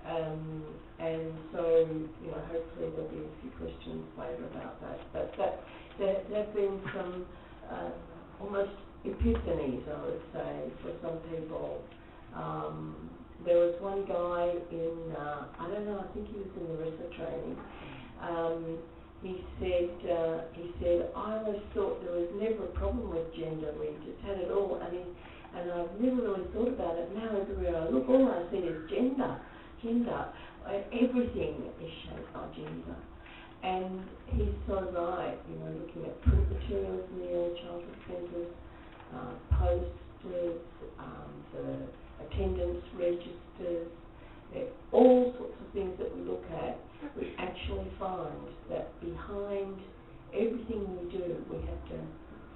And so, hopefully there'll be a few questions later about that. But there have been some almost epiphanies, I would say, for some people. There was one guy in, I don't know, I think he was in the RESA training. He said, I always thought there was never a problem with gender, we just had it all, and I've never really thought about it. Now everywhere I look, all I see is gender. Everything is shaped by gender. And he's so right, looking at print materials in the early childhood centres, posters, the attendance registers, all sorts of things that we look at. We actually find that behind everything we do, we have to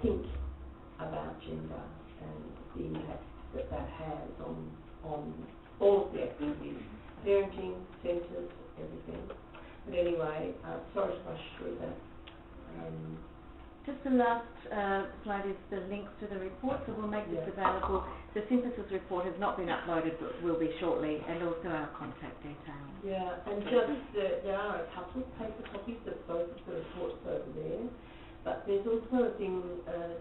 think about gender and the impact that has on all of the activities, parenting, centres, everything. But anyway, sorry to rush through that. Just the last slide is the links to the report, so we'll make this available. The synthesis report has not been uploaded, but will be shortly, and also our contact details. Yeah, and just there are a couple of paper copies of both of the reports over there, but there's also a thing,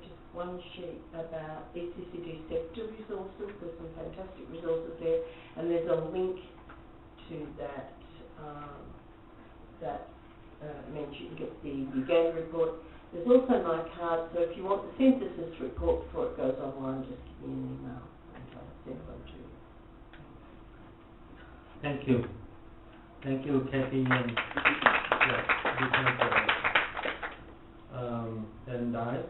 just one sheet about ECCG sector resources. There's some fantastic resources there, and there's a link to that means you can get the Uganda report. There's also my card, so if you want the synthesis report before it goes online, just give me an email and I'll send one to you. Thank you. Thank you, Kathy, and and I.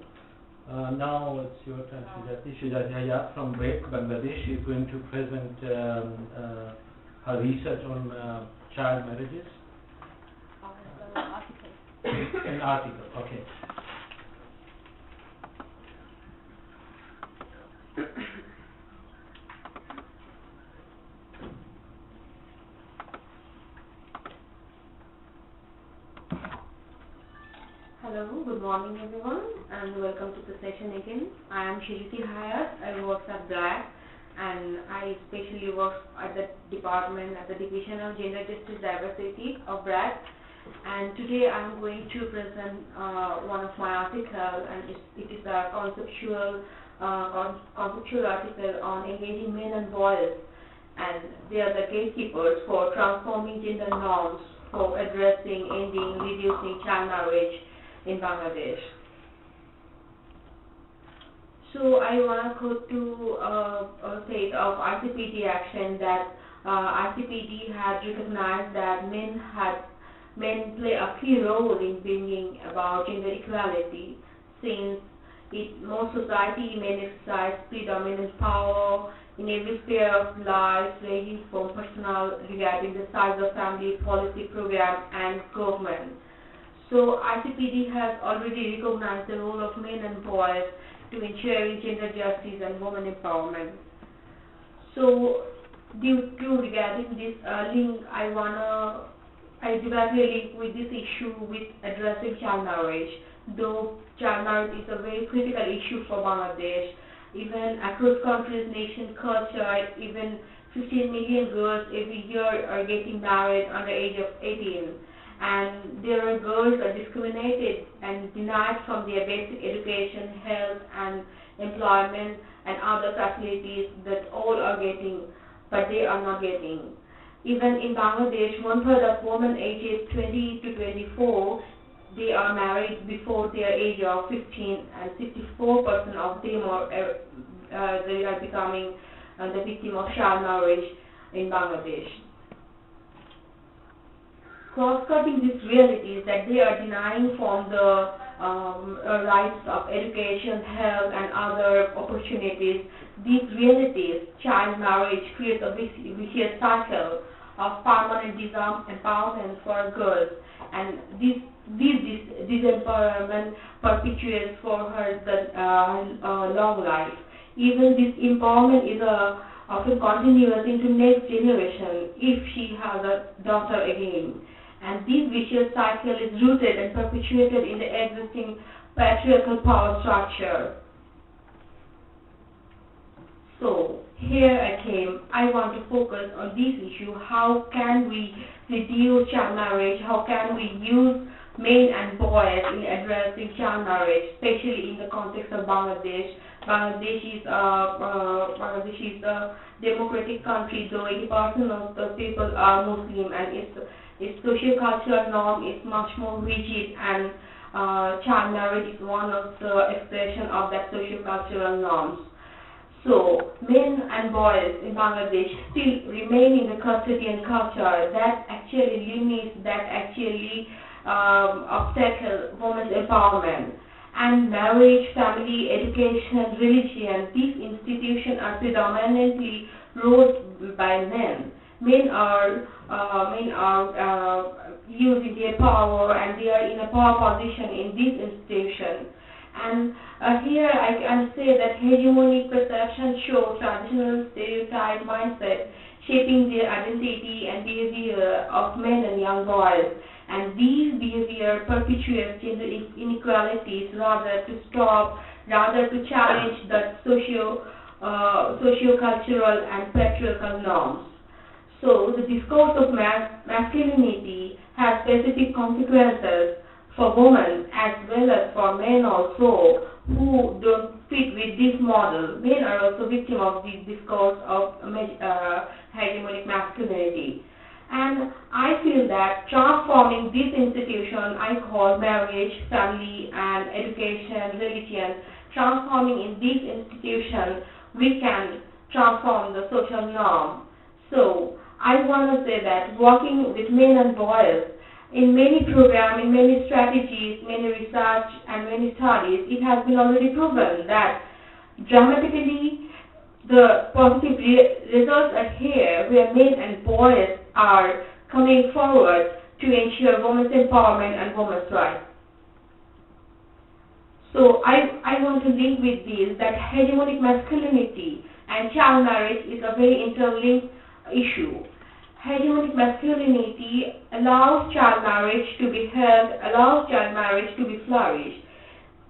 Now it's your turn, Shujati Shujati from BREAK, Bangladesh. She's going to present her research on child marriages. An article, okay. Hello, good morning everyone, and welcome to the session again. I am Shiriti Hayat. I work at BRAC, and I especially work at the department, at the Division of Gender Justice Diversity of BRAC. And today I am going to present one of my articles, and it is a conceptual article on engaging men and boys, and they are the gatekeepers for transforming gender norms, for addressing, ending, reducing child marriage in Bangladesh. So I want to go to a state of ICPD action that ICPD had recognized that men play a key role in bringing about gender equality, since in most society men exercise predominant power in every sphere of life, ranging from personal regarding the size of family, policy program, and government. So ICPD has already recognized the role of men and boys to ensuring gender justice and women empowerment. So due to regarding this link, I directly link with this issue with addressing child marriage. Though child marriage is a very critical issue for Bangladesh, even across countries, nation, culture, even 15 million girls every year are getting married under the age of 18. And there are girls are discriminated and denied from their basic education, health, and employment and other facilities that all are getting, but they are not getting. Even in Bangladesh, 1/3 of women ages 20 to 24, they are married before their age of 15, and 64% of them they are becoming the victim of child marriage in Bangladesh. Cross-cutting these realities that they are denying from the rights of education, health, and other opportunities, these realities, child marriage, creates a vicious cycle of permanent disempowerment for girls, and this disempowerment perpetuates for her the long life. Even this empowerment is often continuous into next generation if she has a daughter again. And this vicious cycle is rooted and perpetuated in the existing patriarchal power structure. So here I want to focus on this issue. How can we reduce child marriage? How can we use men and boys in addressing child marriage, especially in the context of Bangladesh? Bangladesh is a democratic country, though 80% of the people are Muslim, and its socio-cultural norm is much more rigid, and child marriage is one of the expression of that socio-cultural norms. So men and boys in Bangladesh still remain in the custodian culture that actually limits, that actually obstacle women's empowerment. And marriage, family, education, religion, these institutions are predominantly ruled by men. Men are using their power, and they are in a power position in this institution. And here I can say that hegemonic perception shows traditional stereotype mindset shaping their identity and behavior of men and young boys. And these behavior perpetuates gender inequalities rather to challenge the socio-cultural and patriarchal norms. So the discourse of masculinity has specific consequences for women as well as for men also who don't fit with this model. Men are also victims of this discourse of hegemonic masculinity. And I feel that transforming this institution I call marriage, family, and education, religion, transforming in this institution, we can transform the social norm. So I want to say that working with men and boys in many programs, in many strategies, many research, and many studies, it has been already proven that dramatically the positive results are here where men and boys are coming forward to ensure women's empowerment and women's rights. So I want to link with this that hegemonic masculinity and child marriage is a very interlinked issue. Hegemonic masculinity allows child marriage to be held, allows child marriage to be flourished.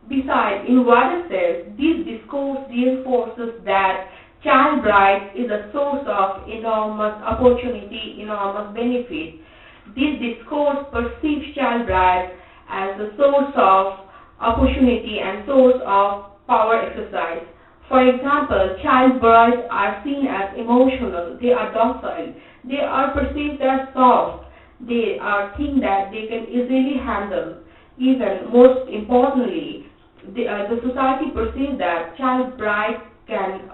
Besides, in wider sense, this discourse reinforces that child bride is a source of enormous opportunity, enormous benefit. This discourse perceives child bride as a source of opportunity and source of power exercise. For example, child brides are seen as emotional, they are docile, they are perceived as soft, they are things that they can easily handle. Even most importantly, the society perceives that child bride can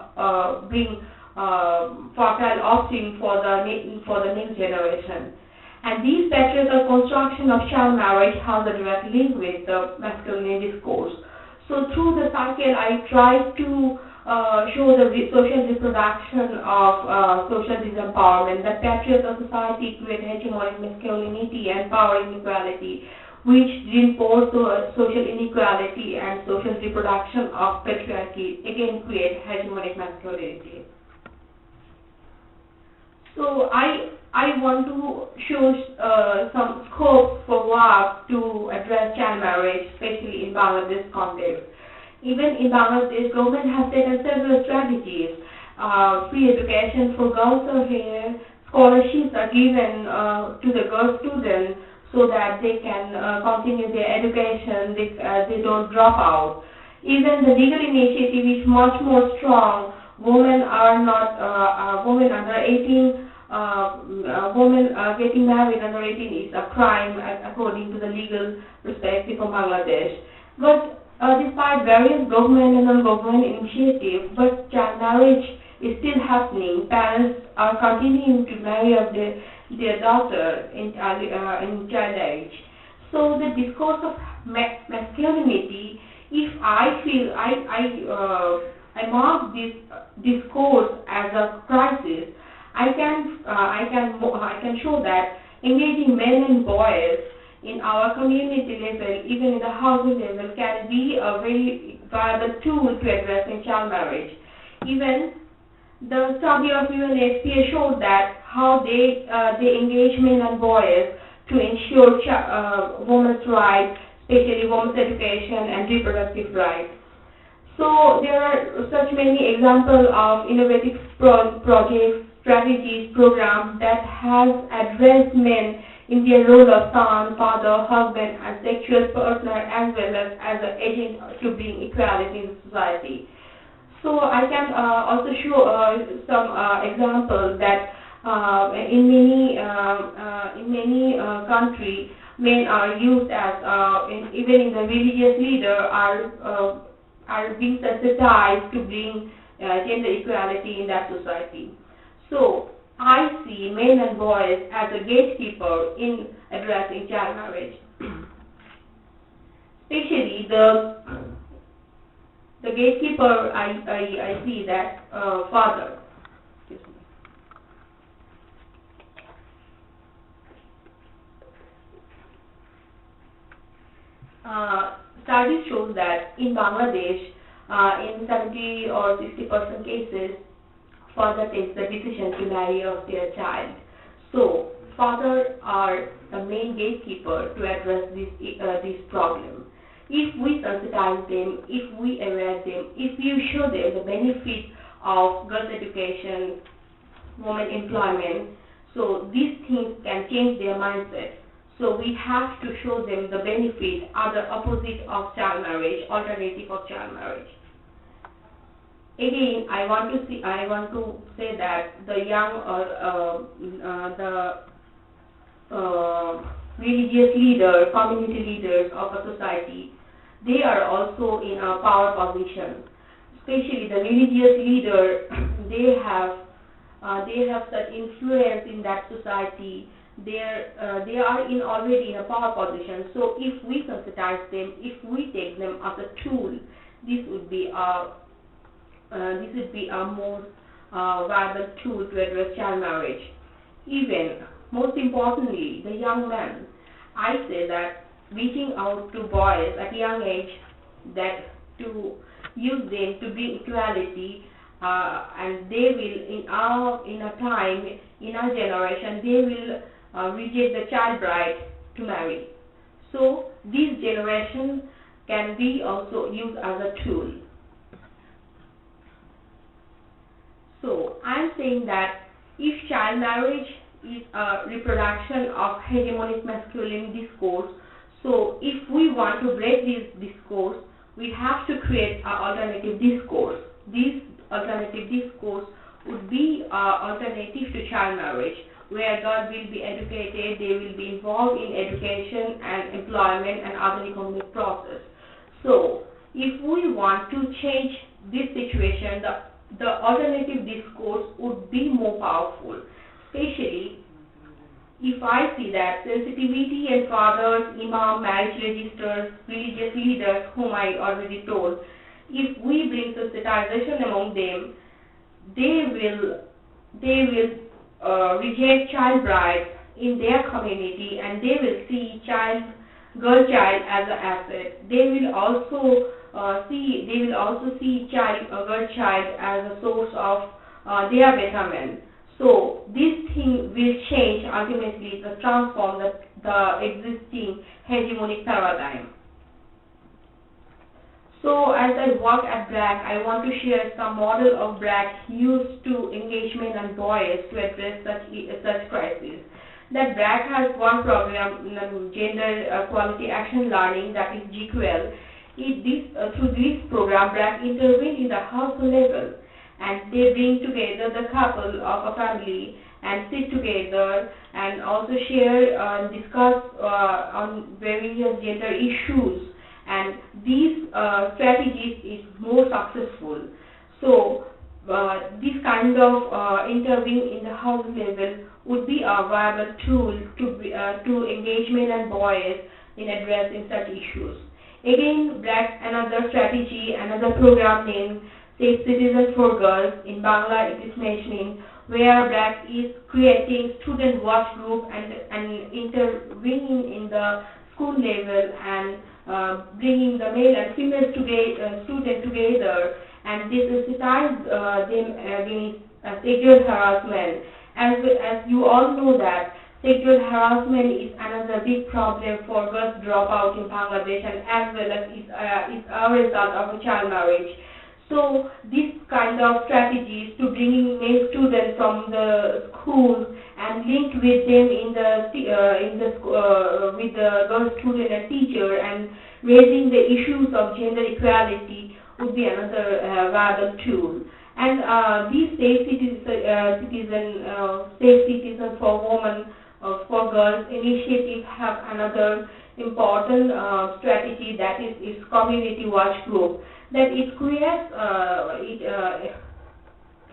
bring fertile offspring for the next generation. And this patriarchal construction of child marriage has a direct link with the masculine discourse. So through the cycle, I try to show the social reproduction of social disempowerment, that patriarchal society creates hegemonic masculinity and power inequality, which reinforce social inequality and social reproduction of patriarchy, again create hegemonic masculinity. So I want to show some scope for work to address child marriage, especially in Bangladesh context. Even in Bangladesh, government has taken several strategies. Free education for girls are here, scholarships are given to the girl students so that they can continue their education, they don't drop out. Even the legal initiative is much more strong. Women are not, women under 18, women getting married under 18 is a crime according to the legal perspective of Bangladesh. But despite various government and non-government initiatives, but child marriage is still happening. Parents are continuing to marry off their daughter in child age. So the discourse of masculinity, if I feel I mark this discourse as a crisis, I can show that engaging men and boys in our community level, even in the household level, can be a very viable tool to addressing child marriage. Even the study of UNFPA showed that how they engage men and boys to ensure women's rights, especially women's education and reproductive rights. So there are such many examples of innovative projects, strategies, programs that has addressed men in their role of son, father, husband, and sexual partner, as well as an agent to bring equality in society. So I can also show some examples that in many countries, men are used as even in the religious leader are being sensitized to bring gender equality in that society. So I see men and boys as a gatekeeper in addressing child marriage. Especially the gatekeeper, I see that father. Studies show that in Bangladesh, in 70 or 60% cases, father takes the decision to marry off their child. So fathers are the main gatekeeper to address this problem. If we sensitize them, if we aware them, if we show them the benefit of girls' education, women employment, so these things can change their mindset. So we have to show them the benefit, other opposite of child marriage, alternative of child marriage. Again, I want to say that the young or the religious leaders, community leaders of a society, they are also in a power position. Especially the religious leader, they have such influence in that society. They are already in a power position. So if we sensitize them, if we take them as a tool, this would be a most viable tool to address child marriage. Even most importantly, the young men. I say that reaching out to boys at a young age, that to use them to bring equality, and they will in a time, in our generation, they will reject the child bride to marry. So this generation can be also used as a tool. So I'm saying that if child marriage is a reproduction of hegemonic masculine discourse, so if we want to break this discourse, we have to create an alternative discourse. This alternative discourse would be an alternative to child marriage, where girls will be educated, they will be involved in education and employment and other economic process. So if we want to change this situation, the alternative discourse would be more powerful, especially if I see that sensitivity and fathers, imam, marriage registers, religious leaders, whom I already told, if we bring sensitization among them, they will reject child brides in their community, and they will see girl child as an asset. They will also see girl child as a source of their betterment. So this thing will change ultimately, transform the existing hegemonic paradigm. So as I work at BRAC, I want to share some model of BRAC used to engagement and boys to address such crises. That BRAC has one program, Gender Quality Action Learning, that is GQL. Through this program, BRAC intervene in the household level, and they bring together the couple of a family and sit together and also share and discuss on various gender issues. And these strategies is more successful. So this kind of interviewing in the house level would be a viable tool to engagement and boys in addressing such issues. Again, BRAC, another strategy, another program named Safe Citizen for Girls. In Bangla, it is mentioning, where BRAC is creating student watch group and intervening in the school level and bringing the male and female students together, and they sensitize them against sexual harassment. As you all know that sexual harassment is another big problem for girls dropout in Bangladesh, and as well as is a result of a child marriage. So this kind of strategies to bringing male students from the schools and linked with them with the girl student and teacher, and raising the issues of gender equality would be another viable tool. And these safe citizen for women, for girls initiative have another important strategy, that is community watch group. That it creates,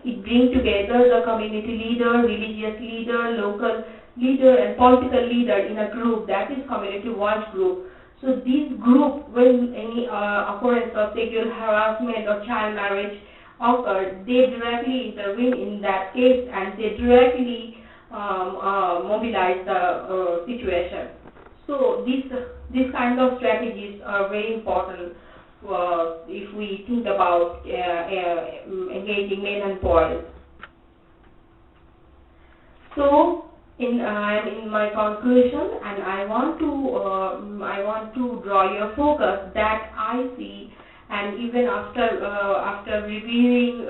it brings together the community leader, religious leader, local leader, and political leader in a group, that is community watch group. So this group, when any occurrence of sexual harassment or child marriage occurs, they directly intervene in that case, and they directly mobilize the situation. So these kind of strategies are very important if we think about engaging men and boys. So I'm in my conclusion, and I want to draw your focus that I see, and even after reviewing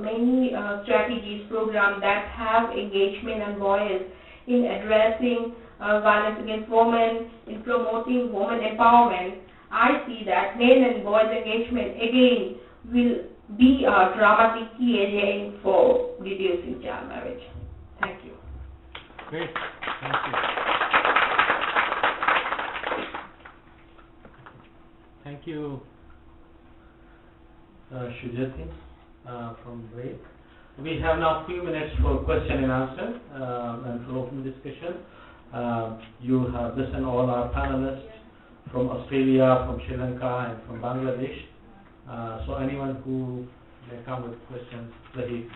many strategies programs that have engagement and boys in addressing violence against women, in promoting women empowerment, I see that men and boys engagement again will be a dramatic key agent for reducing child marriage. Thank you. Great, thank you. Thank you, Shujati from BRAC. We have now a few minutes for question and answer and for open discussion. You have listened all our panelists from Australia, from Sri Lanka, and from Bangladesh. So anyone who may come with questions, please.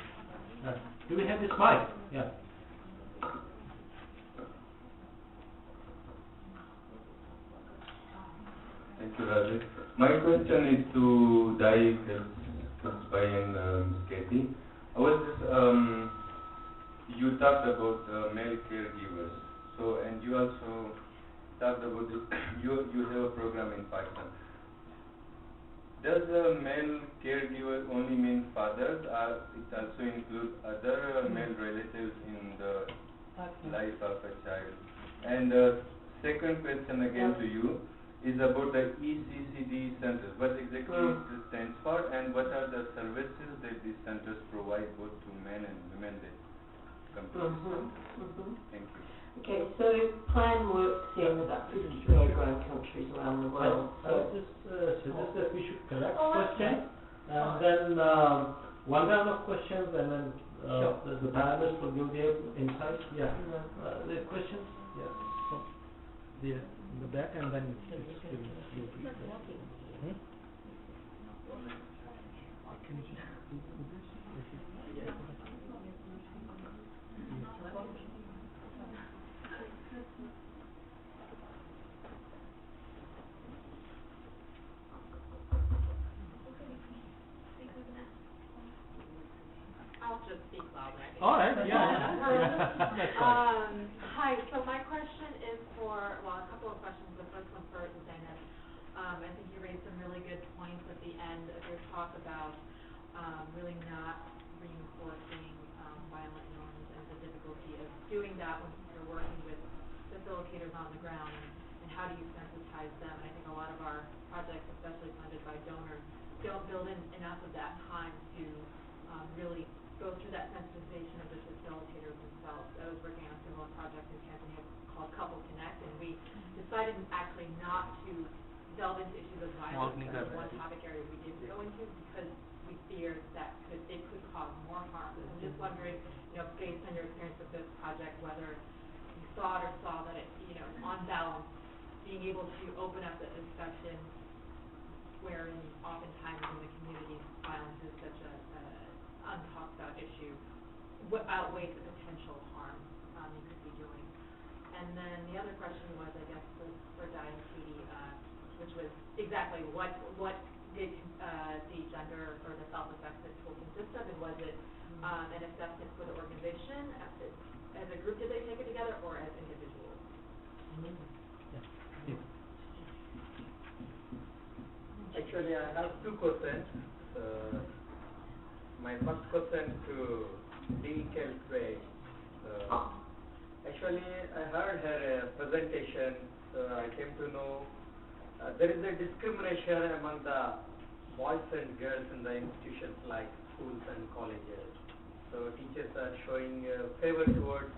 Do we have this mic? Yeah. Bangladesh. My question is to Dai Kelspai and Katie. I was just, you talked about male caregivers. So, and you also talked about this, you have a program in Pakistan. Does the male caregiver only mean fathers, or it also includes other male relatives in the life of a child? And second question again to you is about the ECCD centers. What exactly it stands for, and what are the services that these centers provide both to men and women that come to this center? Thank you. Okay, so Plan works in about 50 program countries around the world. I would just suggest that we should collect questions, and then one round of questions, and then the panelists will give their insights. Yeah. The questions? Yeah. So, there in the back, and then I'll just speak louder. all right, that's fine. Hi, so my question is for, well, a couple of questions. The first one for Zainab. I think you raised some really good points at the end of your talk about really not reinforcing violent norms and the difficulty of doing that when you're working with facilitators on the ground, and how do you sensitize them. And I think a lot of our projects, especially funded by donors, don't build in enough of that time to really go through that sensitization of the facilitators themselves. I was working on a similar project in Tanzania called Couple Connect, and we decided actually not to delve into issues of violence as one topic area we didn't go into, because we feared that it could cause more harm. And I'm just wondering, based on your experience with this project, whether you thought or saw that it, on balance, being able to open up the discussion, wherein oftentimes in the community violence is such a untalked about issue, what outweighs the potential harm you could be doing. And then the other question was, I guess, for Di and Katie, which was exactly what did the gender or the self-assessment tool consist of, and was it an assessment for the organization as a group? Did they take it together, or as individuals? Actually, I have two questions. My first question to Dee Kelspai. Actually, I heard her presentation, so I came to know there is a discrimination among the boys and girls in the institutions like schools and colleges. So teachers are showing favor towards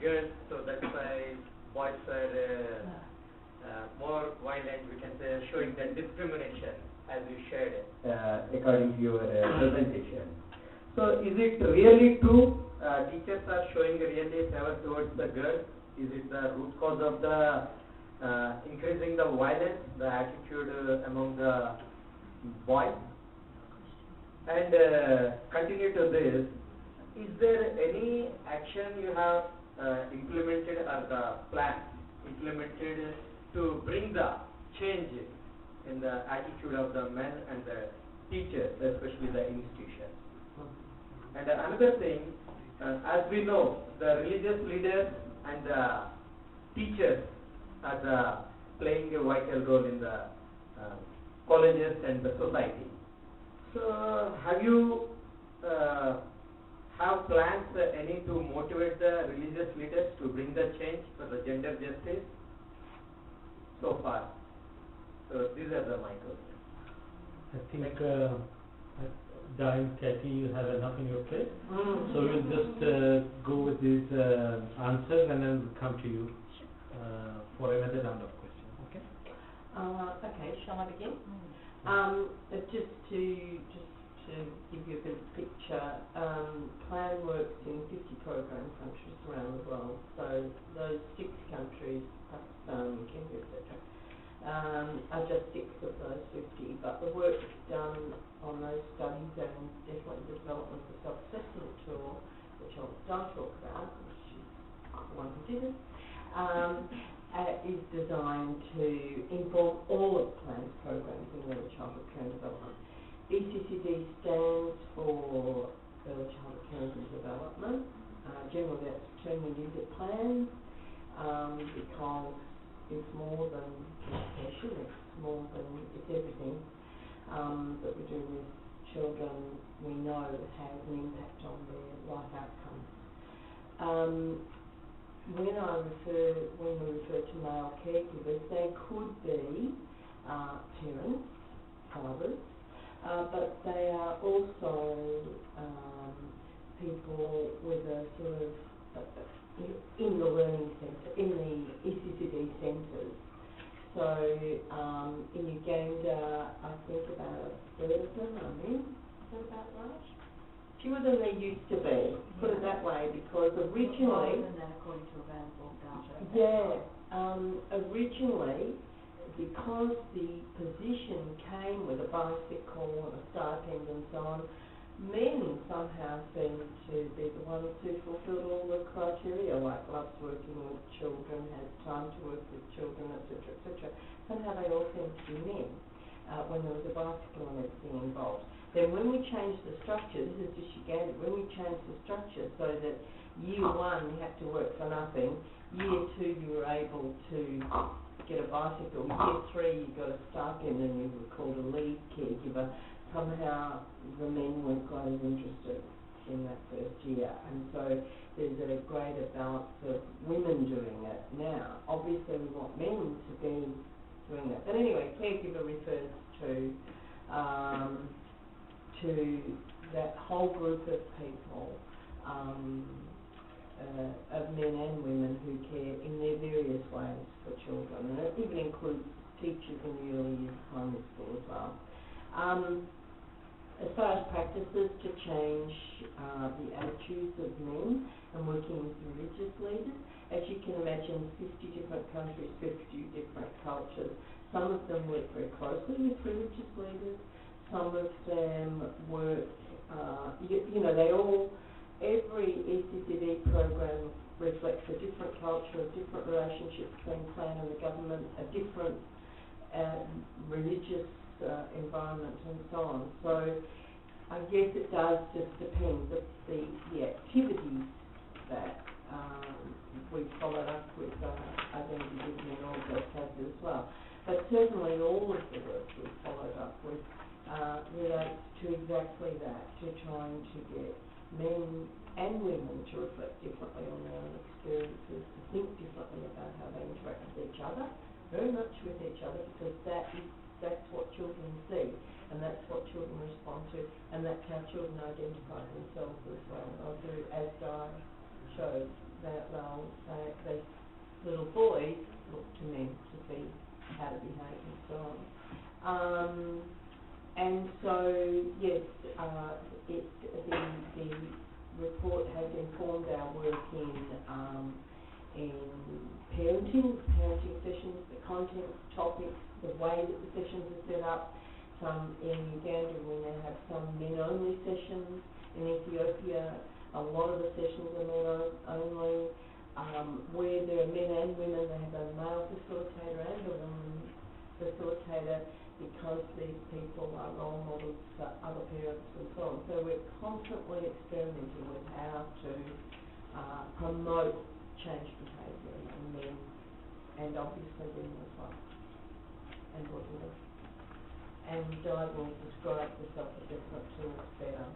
girls, so that's why boys are more violent, we can say, showing that discrimination, as you shared according to your presentation. So is it really true teachers are showing really favor towards the girls? Is it the root cause of the increasing the violence, the attitude among the boys? And continue to this, is there any action you have implemented, or the plan implemented to bring the change in the attitude of the men and the teachers, especially the institutions? And another thing, as we know, the religious leaders and the teachers are playing a vital role in the colleges and the society. So have you have plans any to motivate the religious leaders to bring the change for the gender justice so far? So these are my questions. I think Di and Katie, you have enough in your plate. So we'll just go with these answers, and then we'll come to you for another round of questions. Okay? Okay, shall I begin? Just to give you a bit of a picture, Plan works in 50 program countries around the world. So those 6 countries, Pakistan, Kenya, etc., are just 6 of those 50. But the work done on those studies, and definitely the development of the self-assessment tool, which I'll talk about, which is the one who did it, is designed to inform all of planned programs in early childhood care and development. ECCD stands for Early Childhood Care and Development. Generally that's termed when you get plans because it's more than education, it's everything that we do with children we know has an impact on their life outcomes. When we refer to male caregivers, they could be parents, fathers, but they are also people with a sort of in the learning centre, in the ECCD centres. So in Uganda, I think about a third of them are men. Is that about right? Fewer than they used to be, put it that way, because originally... More than that according to available data. Yeah, originally, because the position came with a bicycle and a stipend and so on, men somehow seemed to be the ones who fulfilled all the criteria, like loves working with children, has time to work with children, etc., etc. Somehow they all seemed to be men when there was a bicycle and everything involved. Then when we changed the structure, this is just Uganda, when we changed the structure so that year one you had to work for nothing, year two you were able to get a bicycle, year three you got a stipend and you were called a lead caregiver, somehow the men weren't quite as interested in that first year. And so there's a greater balance of women doing it now. Obviously we want men to be doing that. But anyway, caregiver refers to that whole group of people, of men and women who care in their various ways for children. And it even includes teachers in the early years of primary school as well. As far as practices to change the attitudes of men and working with religious leaders, as you can imagine, 50 different countries, 50 different cultures. Some of them work very closely with religious leaders. Some of them work, every ECCD program reflects a different culture, a different relationship between Plan and the government, a different religious environment and so on. So I guess it does just depend, but the activities that we've followed up with identity building and all of those cases as well. But certainly all of the work we've followed up with relates to exactly that, to trying to get men and women to reflect differently on their own experiences, to think differently about how they interact with each other, very much with each other, because that's what children see, and that's what children respond to, and that's how children identify themselves as well. They'll do, as Di shows, that they little boys look to men to see how to behave and so on. And so, yes, the report has informed our work in parenting sessions, the content, topics, the way that the sessions are set up. Some in Uganda we now have some men-only sessions. In Ethiopia, a lot of the sessions are men-only. Where there are men and women, they have a male facilitator and a woman facilitator, because these people are role models for other parents and so on. So we're constantly experimenting with how to promote change behaviour in men, and obviously women as well, and boys. And Di will describe the self-assessment tools better.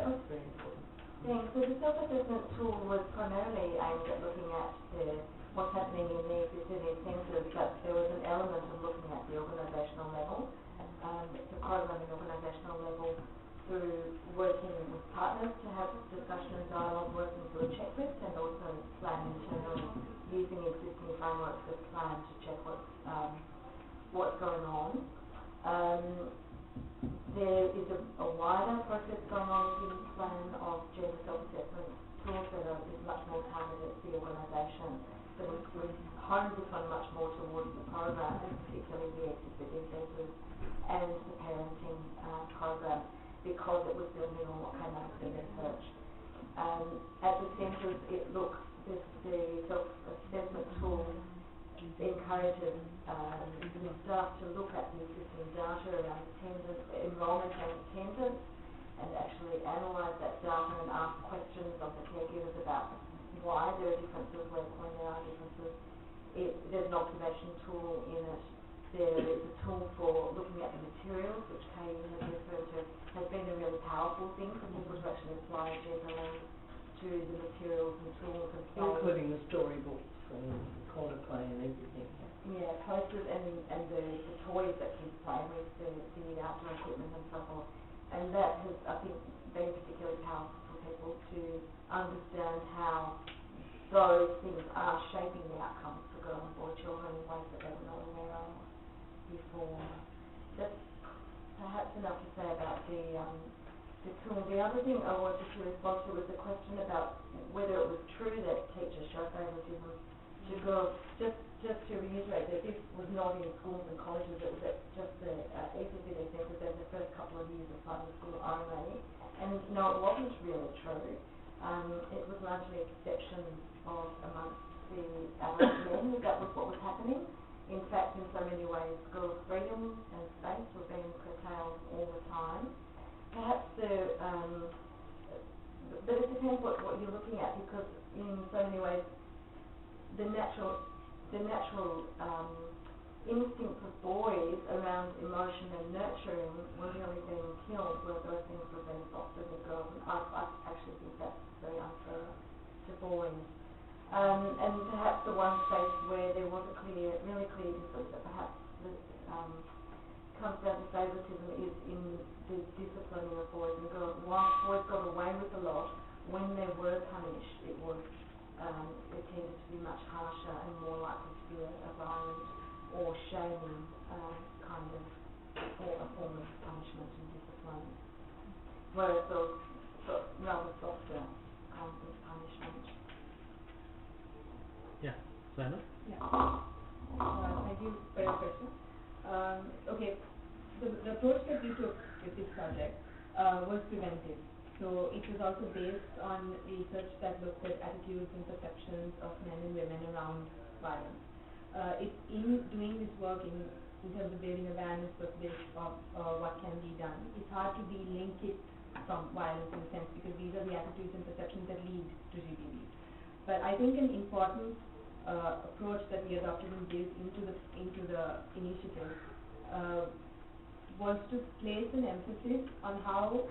That's very important. Thanks. So the self-assessment tool was primarily aimed at looking at what's happening in the ECCD centres, but there was an element of looking at the organisational level, the program and organisational level, through working with partners to have discussion and dialogue, working through a checklist, and also Plan internally using existing frameworks of Plan to check what's going on. There is a wider process going on within the Plan of gender self-assessment tools that is much more targeted at the organisation. So we've honed this one much more towards the program, and particularly the ECCD centres and the parenting program, because it was building on what came out of the research. At the centres, the self-assessment tool encourages the staff to look at the existing data around attendance, enrolment and attendance, and actually analyse that data and ask questions of the caregivers about why there are differences when there are differences. There's an observation tool in it. There is a tool for looking at the materials, which Katie has referred to, has been a really powerful thing for people to actually apply gender lens to the materials and tools and play. Including the storybooks and corner play and everything. Yeah, posters and the toys that kids play with, the outdoor equipment and so forth. And that has, I think, been particularly powerful for people to understand how those things are shaping the outcomes for girl and boy children in ways that they were not aware of before. That's perhaps enough to say about the tool. The other thing I wanted to respond to was the question about whether it was true that teachers show favouritism to girls. Just to reiterate that this was not in schools and colleges, it was at just the ECCD centres in the first couple of years of primary school only. And no, it wasn't really true. It was largely a perception of amongst the adult men that was what was happening. In fact, in so many ways, girls' freedom and space were being curtailed all the time. Perhaps but it depends what you're looking at, because in so many ways, the natural instinct of boys around emotion and nurturing were really being killed, where those things were being fostered in girls. And I actually think that's very unfair to boys. And perhaps the one space where there was a really clear difference that perhaps comes down to favouritism is in the disciplining of boys and girls. While boys got away with a lot, when they were punished, it tended to be much harsher and more likely to be a violent or shaming kind of or a form of punishment and discipline. Whereas those rather softer kinds of punishment. Yeah, Sana? Yeah. Thank you for your question. Okay, the approach that we took with this project was preventive. So it was also based on research that looked at attitudes and perceptions of men and women around violence. In doing this work in terms of building awareness of this, of what can be done, it's hard to link it from violence in a sense, because these are the attitudes and perceptions that lead to GBV. But I think an important approach that we adopted and built into the initiative was to place an emphasis on how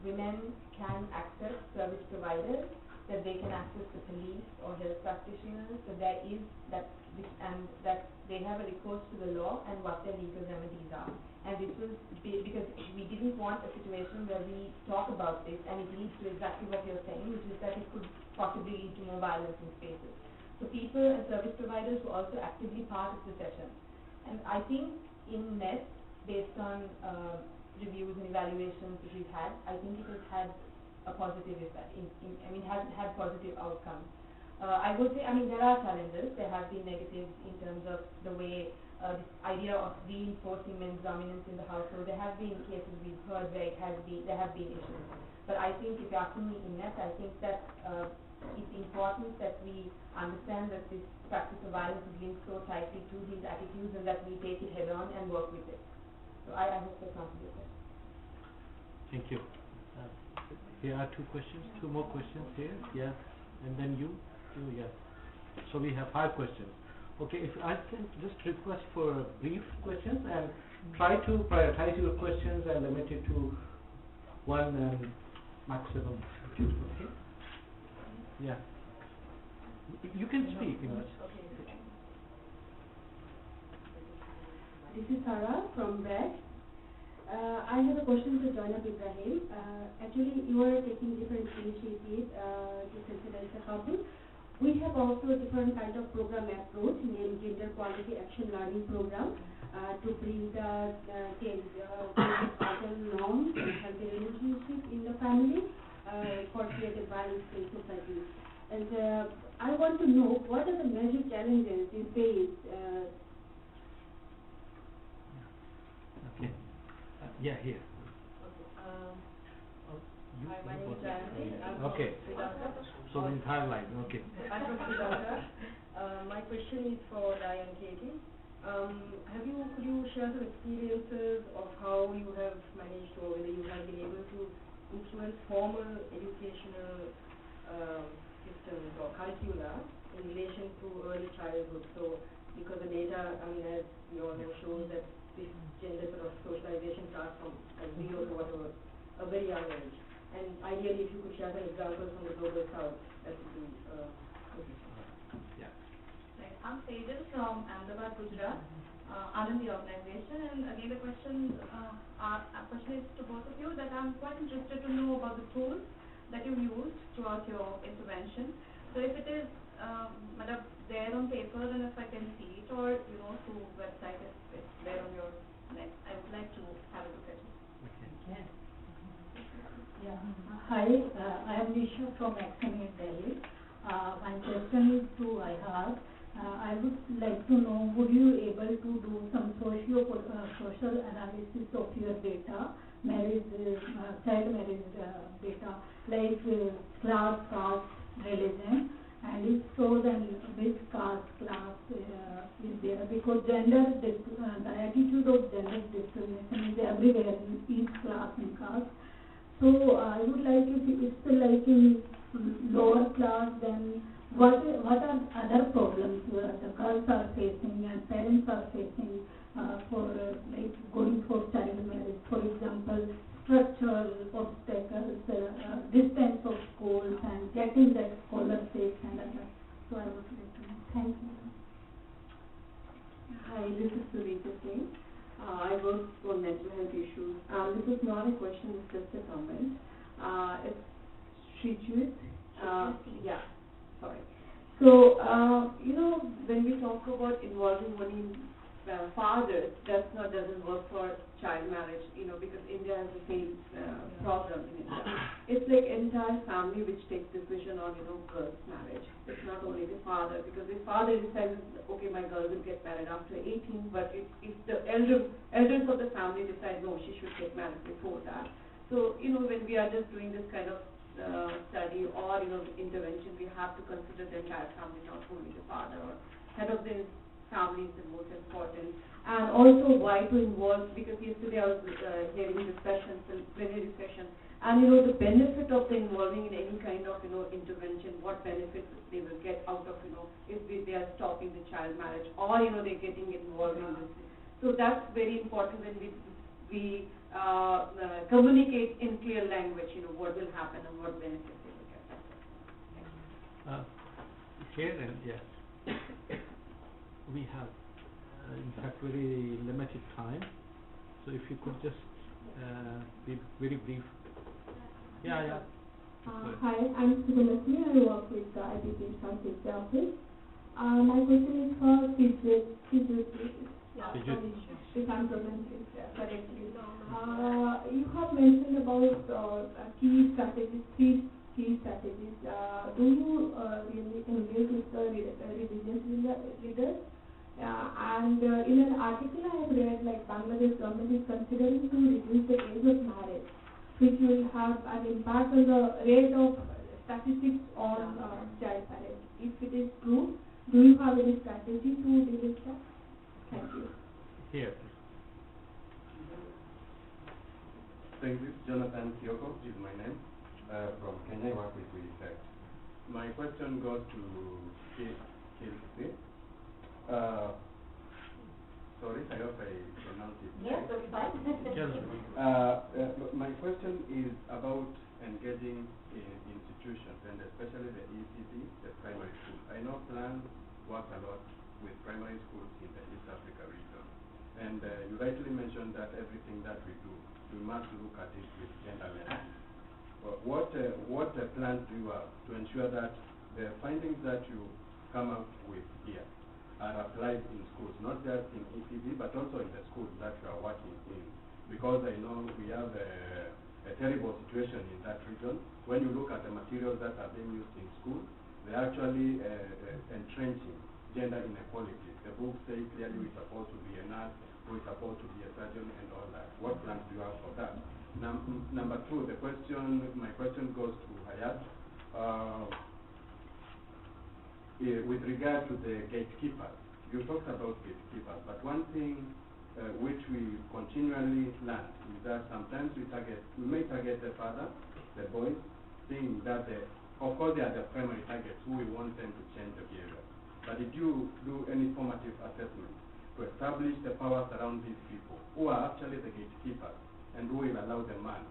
women can access service providers, that they can access the police or health practitioners, that they have a recourse to the law and what their legal remedies are. And this was because we didn't want a situation where we talk about this and it leads to exactly what you're saying, which is that it could possibly lead to more violence in spaces. So people and service providers were also actively part of the session. And I think in NEST, based on reviews and evaluations that we've had, I think it has had a positive effect. Has had positive outcomes. I would say, there are challenges. There have been negatives in terms of the way this idea of reinforcing men's dominance in the household. There have been cases we've heard where there have been issues. But I think, if you're asking me in that, I think that it's important that we understand that this practice of violence is linked so tightly to these attitudes, and that we take it head on and work with it. So I hope that answers your question. Thank you. Here are two more questions here. Yeah, and then you. Yeah. So we have 5 questions. Okay, if I can just request for brief questions, and try to prioritize your questions and limit it to 1 and maximum 2. Okay. Yeah. You can speak. This is Sarah from BRAC. I have a question to Zainab Ibrahim. Actually, you are taking different initiatives to sensitize the couple. We have also a different kind of program approach named Gender Quality Action Learning Program to bring the cultural norms and healthy relationship in the family for creative violence in society. And I want to know, what are the major challenges you face? Okay. Yeah, here. Hi, my name is Janvi. I'm Okay. from Sri Lanka. So the entire line. Okay. I'm from Sri Lanka. My question is for Diane Katie. Could you share some experiences of how you have managed, or whether you have been able to influence formal educational systems or curricula in relation to early childhood? So, because the data, as you all know, shows that this gender sort of socialization starts from 0 to whatever, a very young age. And ideally, if you could share some examples from the global south, that would be Yeah. Right. I'm Sejal from Ahmedabad, Gujarat. I'm in the organization, and again the question is to both of you that I'm quite interested to know about the tools that you used throughout your intervention. So if it is there on paper, and if I can see it, or through website, if it's there on your net, I would like to have a look at it. Okay. Yeah. Hi, I am Nisha from Academy Delhi. My question is to IHAR. I would like to know, would you able to do some social analysis of your data, child marriage data, like class, caste, religion, and if so, then which caste, class is there? Because the attitude of gender discrimination is everywhere in each class and caste. So I would like, if it's like in lower class, then what are other problems the girls are facing and parents are facing for like going for child marriage? For example, structural obstacles, distance of schools, and getting that scholarships and others. So I would like to know. Thank you. Hi, this is Sunita Singh. I work for mental health issues. This is not a question, it's just a comment. It's Srijit. Yeah, sorry. So, when we talk about involving only fathers, doesn't work for child marriage, because India has the same problem in India. It's like entire family which takes decision on, girls' marriage. It's not only the father, because the father decides, okay, my girl will get married after 18, but if the elders of the family decide, no, she should get married before that. So, when we are just doing this kind of study or, intervention, we have to consider the entire family, not only the father or head of the family is the most important. And also why to involve, because yesterday I was hearing discussions, plenary session, and the benefit of the involving in any kind of intervention, what benefits they will get out of if they are stopping the child marriage, or they're getting involved in this. So that's very important when we communicate in clear language, what will happen and what benefits they will get. Here, yes. We have, in fact, very limited time. So if you could just be very brief. Yeah. Hi, I'm Subhalasmi. I work with the IBP Scientific Office. My question is for Sijit. If I'm pronouncing it correctly. You have mentioned about key strategies, 3 key strategies. Do you really engage with the religious leaders? And in an article I have read, like Bangladesh government is considering to reduce the age of marriage, which will have an impact on the rate of statistics on child marriage. If it is true, do you have any strategy to deal with that? Thank you. Here. Thank you. Jonathan Kioko is my name. From Kenya, I work with WeEffect. My question goes to Kelsey. Sorry, I hope I pronounced it. Yes, that's fine. My question is about engaging in institutions, and especially the ECD, the primary school. I know Plan works a lot with primary schools in the East Africa region. And you rightly mentioned that everything that we do, we must look at it with gender lens. What plans do you have to ensure that the findings that you come up with here are applied in schools, not just in ECD, but also in the schools that you are working in? Because I know we have a terrible situation in that region. When you look at the materials that are being used in schools, they're actually entrenching gender inequality. The books say clearly we're supposed to be a nurse, we're supposed to be a surgeon and all that. What plans do you have for that? Number 2, my question goes to Hayat. with regard to the gatekeepers, you talked about gatekeepers, but one thing which we continually learn is that sometimes we may target the father, the boys, seeing that of course they are the primary targets who we want them to change the behavior. But did you do any formative assessment to establish the powers around these people who are actually the gatekeepers and who will allow the man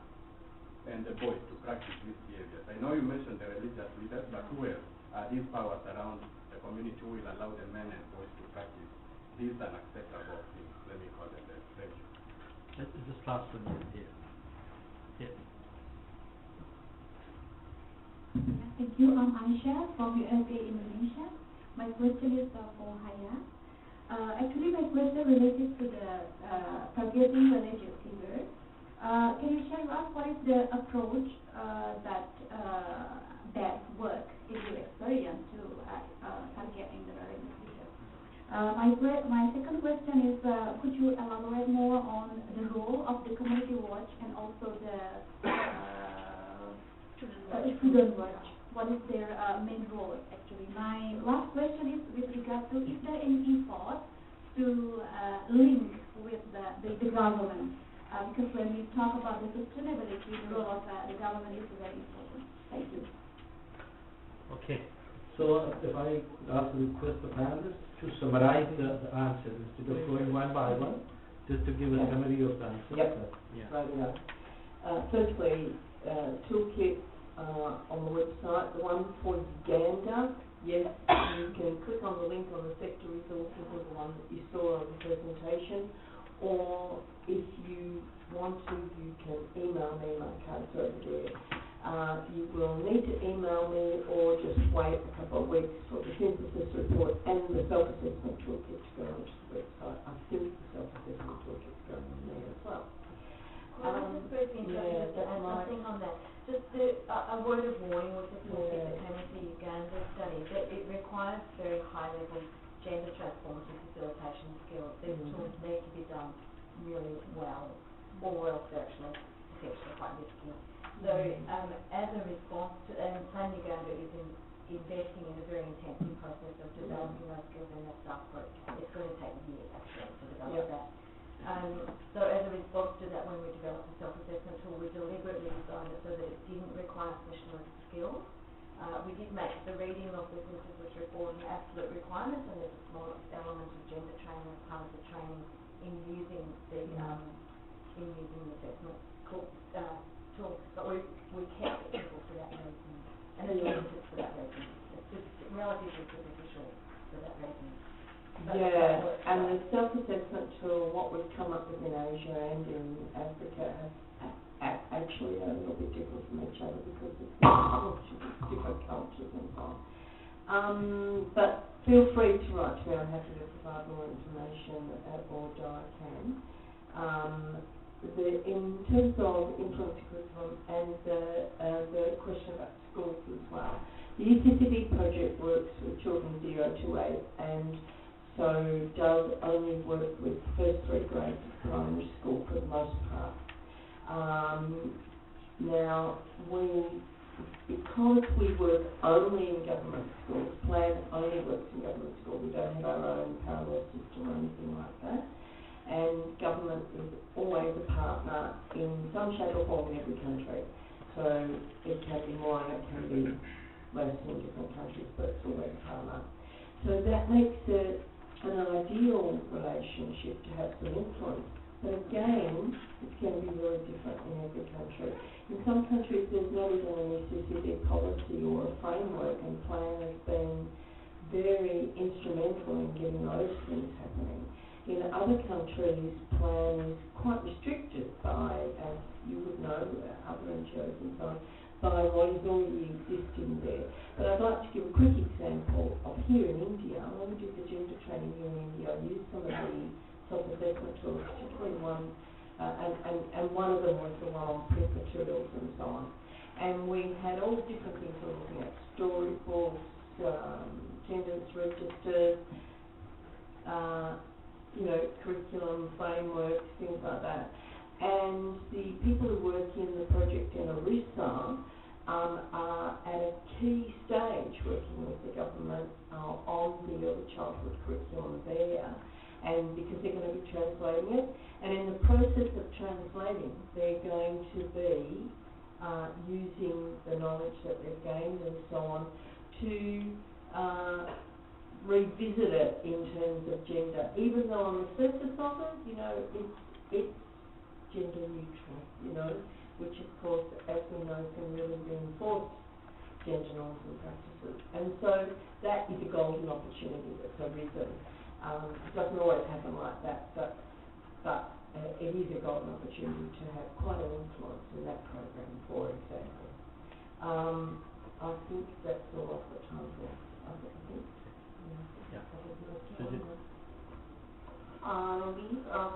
and the boys to practice these behaviors? I know you mentioned the religious leaders, but who else are these powers around the community who will allow the men and boys to practice these unacceptable things? Let me call them that. Thank you. This last one here. Yeah. Thank you. I'm Aisha from USA, Indonesia. My question is for Haya. Actually, my question related to the targeting religious leaders. Can you share with us what is the approach that work in your experience to targeting the religious leaders? My second question is, could you elaborate more on the role of the community watch and also the student watch? What is their main role actually? My last question is with regard to, is there any effort to link with the government? Because when we talk about the sustainability, the role of the government is very important. Thank you. Okay. So if I ask the request the panelists to summarize the answers instead of going one by one, just to give a summary of the answers. Yep. Yeah. Right enough. Firstly, toolkit on the website, the one for Uganda, yes, you can click on the link on the sector resources of the one that you saw on the presentation, or if you want to, you can email me, my card's over there. You will need to email me or just wait a couple of weeks for the synthesis report and the self-assessment toolkit to go onto the website. I think the self-assessment toolkit is going on there as well. Just briefly interrupt to add something on that. Just a word of warning with the toolkit that came with the Uganda study, that it requires very high-level gender transformative facilitation skills. These tools need to be done really well, or else they're actually essentially quite risky. So as a response to, and Plan Uganda is investing in a very intensive process of developing those skills in their staff group. It's going to take years actually to develop that. So as a response to that, when we developed the self-assessment tool, we deliberately designed it so that it didn't require specialist skills. We did make the reading of the synthesis report an absolute requirement, and there's a small element of gender training as part of the training in using the assessment tool. But we kept it simple for that reason, and it's limited for that reason. It's just relatively superficial for that reason. Yeah, and the self-assessment tool, what we've come up with in Asia and in Africa, has actually a little bit different from each other because it's different cultures and so on. But feel free to write to me. I'm happy to provide more information or I can. In terms of influence curriculum and the question about schools as well, the UCCB project works with children 0 to 8 and so does only work with the first 3 grades of primary school for the most part. Now, because we work only in government schools, Plan only works in government schools, we don't have our own parallel system or anything like that. And government is always a partner in some shape or form in every country. So it can be more and it can be less in different countries, but it's always a partner. So that makes it an ideal relationship to have some influence. But again, it's going to be really different in every country. In some countries, there's not even an ECCD policy or a framework, and Plan has been very instrumental in getting those things happening. In other countries, Plan is quite restricted by, as you would know, other NGOs and so on, by what is already existing there. But I'd like to give a quick example of here in India. When we did the gender training here in India, I used some of the self-assessment tools, particularly one, and one of them was the one on print materials and so on. And we had all different things we were looking at: storybooks, attendance registers, curriculum frameworks, things like that. And the people who work in the project in Orissa are at a key stage working with the government on the early childhood curriculum there, and because they're going to be translating it, and in the process of translating, they're going to be using the knowledge that they've gained and so on to revisit it in terms of gender, even though on the surface of it, you know, it's gender neutral, you know, which of course, as we know, can really reinforce gender norms and practices. And so that is a golden opportunity that's arisen. It doesn't always happen like that, but it is a golden opportunity to have quite an influence in that program, for example. I think that's all I've got time for. I think.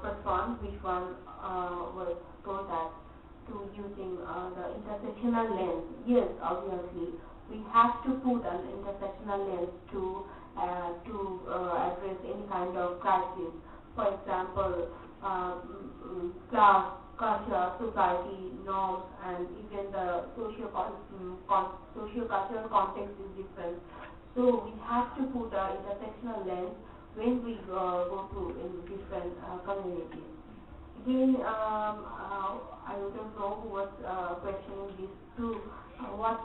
First one, which one was told that to using the intersectional lens. Yes, obviously, we have to put an intersectional lens to address any kind of crisis. For example, class, culture, society, norms, and even the socio-cultural context is different. So we have to put an intersectional lens when we go to in different communities. Again, I don't know who was questioning this too. What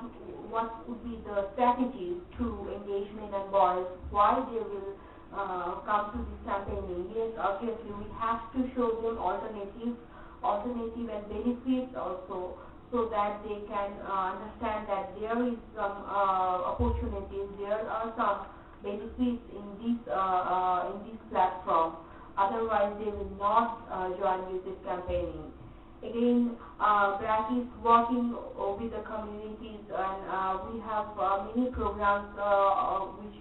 would be the strategies to engagement and boys? Why they will come to this campaigning? Yes, obviously we have to show them alternative and benefits also, so that they can understand that there is some opportunities, there are some benefits in this platform. Otherwise, they will not join with this campaigning. Again, BRAC is working with the communities, and we have many programs which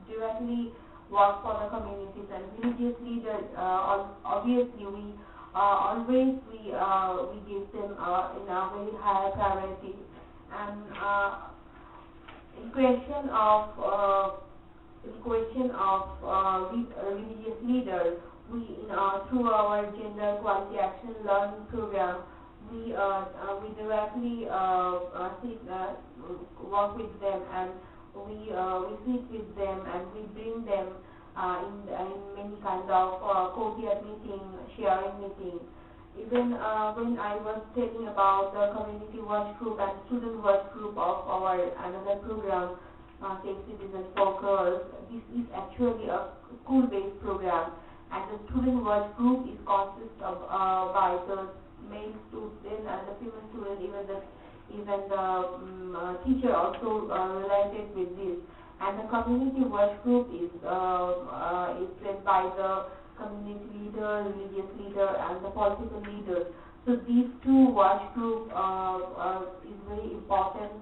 directly work for the communities and religious leaders. Obviously, we always give them in a very high priority. And in question of religious leaders, we through our Gender Equality Action Learning Program, we directly work with them, and we sit with them, and we bring them in many kind of co-chair meeting, sharing meeting. Even when I was telling about the community watch group and student watch group of our another program, Safe Citizens for Girls, this is actually a school-based program, and the student watch group is consist of by the male student and the female student, even the teacher also related with this. And the community watch group is led by the community leader, religious leader, and the political leaders. So these two watch group is very important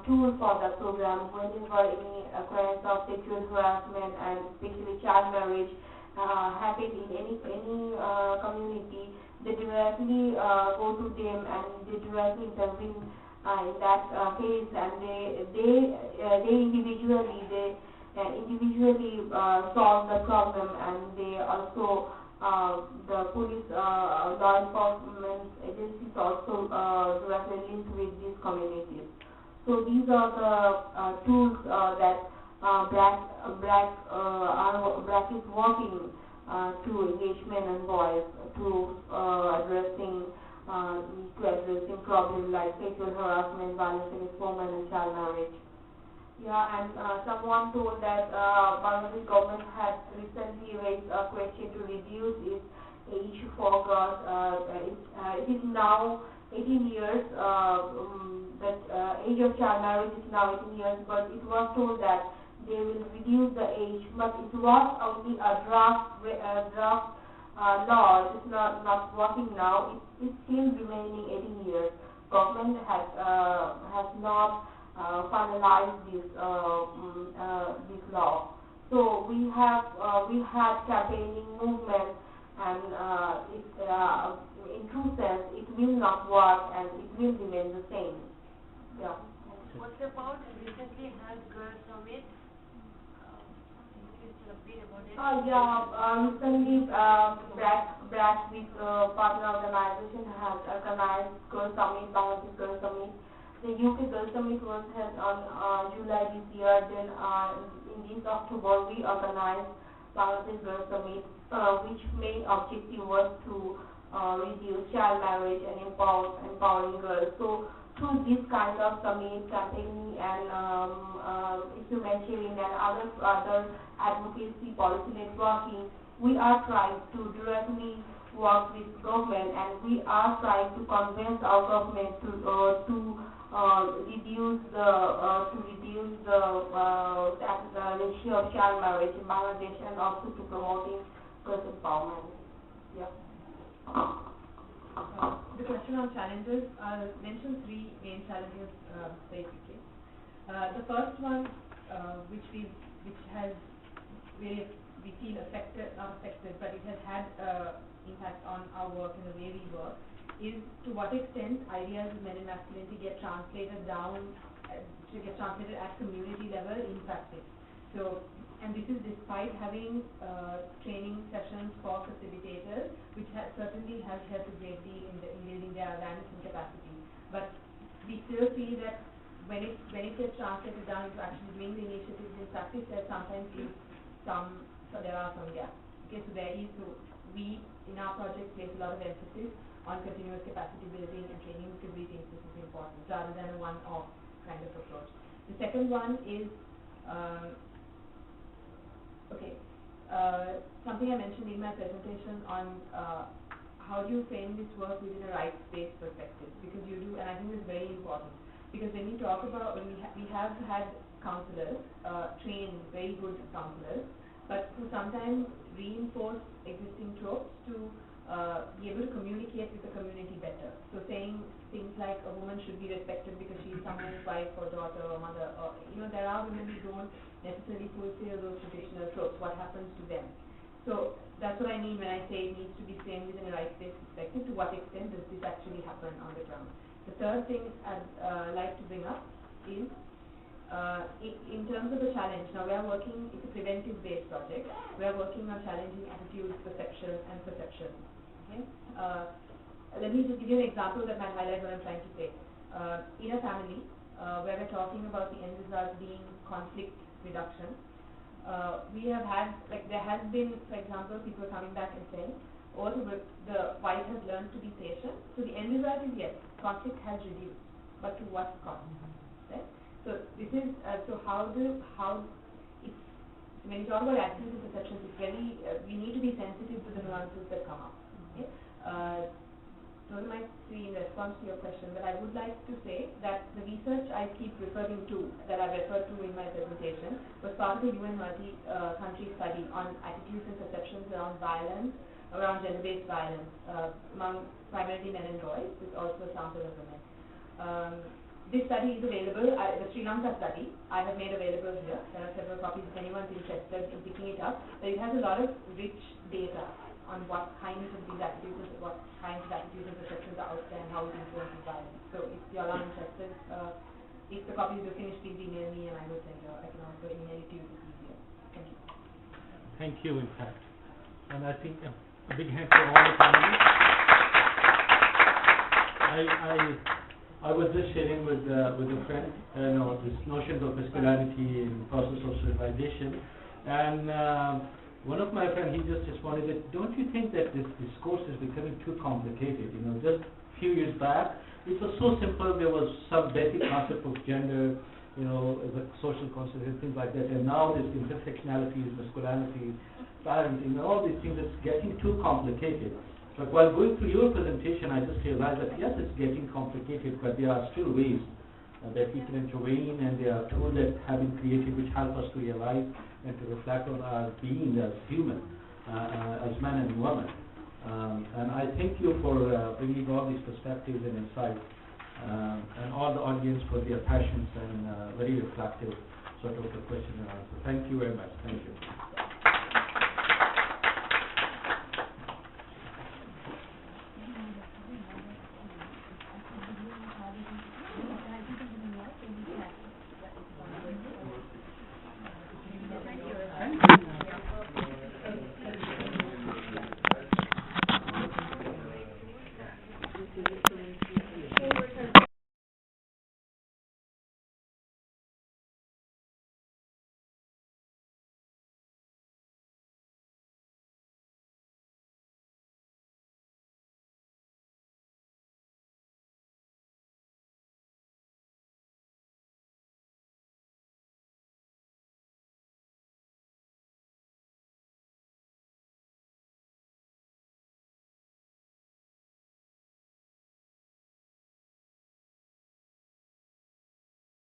tool for the program. Whenever any occurrence of sexual harassment and especially child marriage happen in any community, they directly go to them and they directly intervene in that case, and they individually solve the problem, and they also the police law enforcement agencies also directly linked with these communities. So these are the tools that BRAC is working to engagement and voice to addressing problems like sexual harassment, violence against women, and child marriage. Yeah, and someone told that Bangladesh government had recently raised a question to reduce its age for girls. It is now 18 years. That age of child marriage is now 18 years, but it was told that they will reduce the age, but it was only a draft law. It is not working now. It's still remaining 18 years. Government has not finalized this law. So we had campaigning movement, and in true sense, it will not work, and it will remain the same. Yeah. What about recently had Girl Summit? Recently, BRAC with partner organization has organized Girl Summit, Bangladesh Girl Summit, the UK Girls Summit was held on July this year. Then in this October we organized Bangladesh Girls Summit, which main objective was to reduce child marriage and empowering girls. So through this kind of summit, campaigning and issue mentoring and other advocacy policy networking, we are trying to directly work with government, and we are trying to convince our government to reduce the ratio of child marriage in Bangladesh, and also to promoting girls empowerment. Yeah. The question on challenges, I'll mention three main challenges basically. The first one, which has really we feel not affected, but it has had impact on our work and the way we work, is to what extent ideas of men and masculinity get translated at community level in practice. So, and this is despite having training sessions for facilitators, which certainly has helped a great deal in building their awareness and capacity. But we still see that when it gets translated down into actually doing the initiatives in practice, there sometimes is there are some gaps. Okay, so we in our project place a lot of emphasis on continuous capacity building and training, because we think this is important rather than a one-off kind of approach. The second one is something I mentioned in my presentation on how do you frame this work within a rights-based perspective, because you do, and I think this is very important, because when we talk about, we have had counselors, trained very good counselors, but who sometimes reinforce existing tropes to be able to communicate with the community better. So saying things like a woman should be respected because she is someone's wife or daughter or mother, or there are women who don't necessarily fulfill those traditional tropes. What happens to them? So that's what I mean when I say it needs to be framed within a rights-based perspective. To what extent does this actually happen on the ground? The third thing I'd like to bring up is in terms of the challenge. Now we are working, it's a preventive-based project. We are working on challenging attitudes, perception, and perception. Okay. Let me just give you an example that might highlight what I'm trying to say. In a family where we're talking about the end result being conflict reduction, we have had, there has been, for example, people coming back and saying, oh, the wife has learned to be patient. So the end result is yes, conflict has reduced, but to what cost? Right? So this is when you talk about attitudes and perceptions, it's very we need to be sensitive to the nuances that come up. Okay? Those are my three in response to your question. But I would like to say that the research I keep referring to, that I referred to in my presentation, was part of the UN multi-country study on attitudes and perceptions around violence, around gender-based violence among primarily men and boys, with also a sample of women. This study is available, the Sri Lanka study, I have made available here. There are several copies if anyone's interested in picking it up. But it has a lot of rich data on what kinds of these attitudes and perceptions are out there and how it influences violence. So if you all are interested, if the copies are finished, please email me and I will send you. I can also email it to you if it's easier. Thank you. Thank you, in fact. And I think a big hand for all the panelists. I was just sharing with a friend, this notion of masculinity in the process of civilization, and one of my friends, he just responded that, don't you think that this discourse is becoming too complicated? Just a few years back, it was so simple. There was some basic concept of gender, the social concept and things like that, and now this intersectionality, masculinity, parenting, all these things, it's getting too complicated. But while going through your presentation, I just realized that yes, it's getting complicated, but there are still ways that we can intervene, and there are tools that have been created which help us to realize and to reflect on our being as human, as men and women. And I thank you for bringing all these perspectives and insights, and all the audience for their passions and very reflective sort of the question and answer. Thank you very much. Thank you.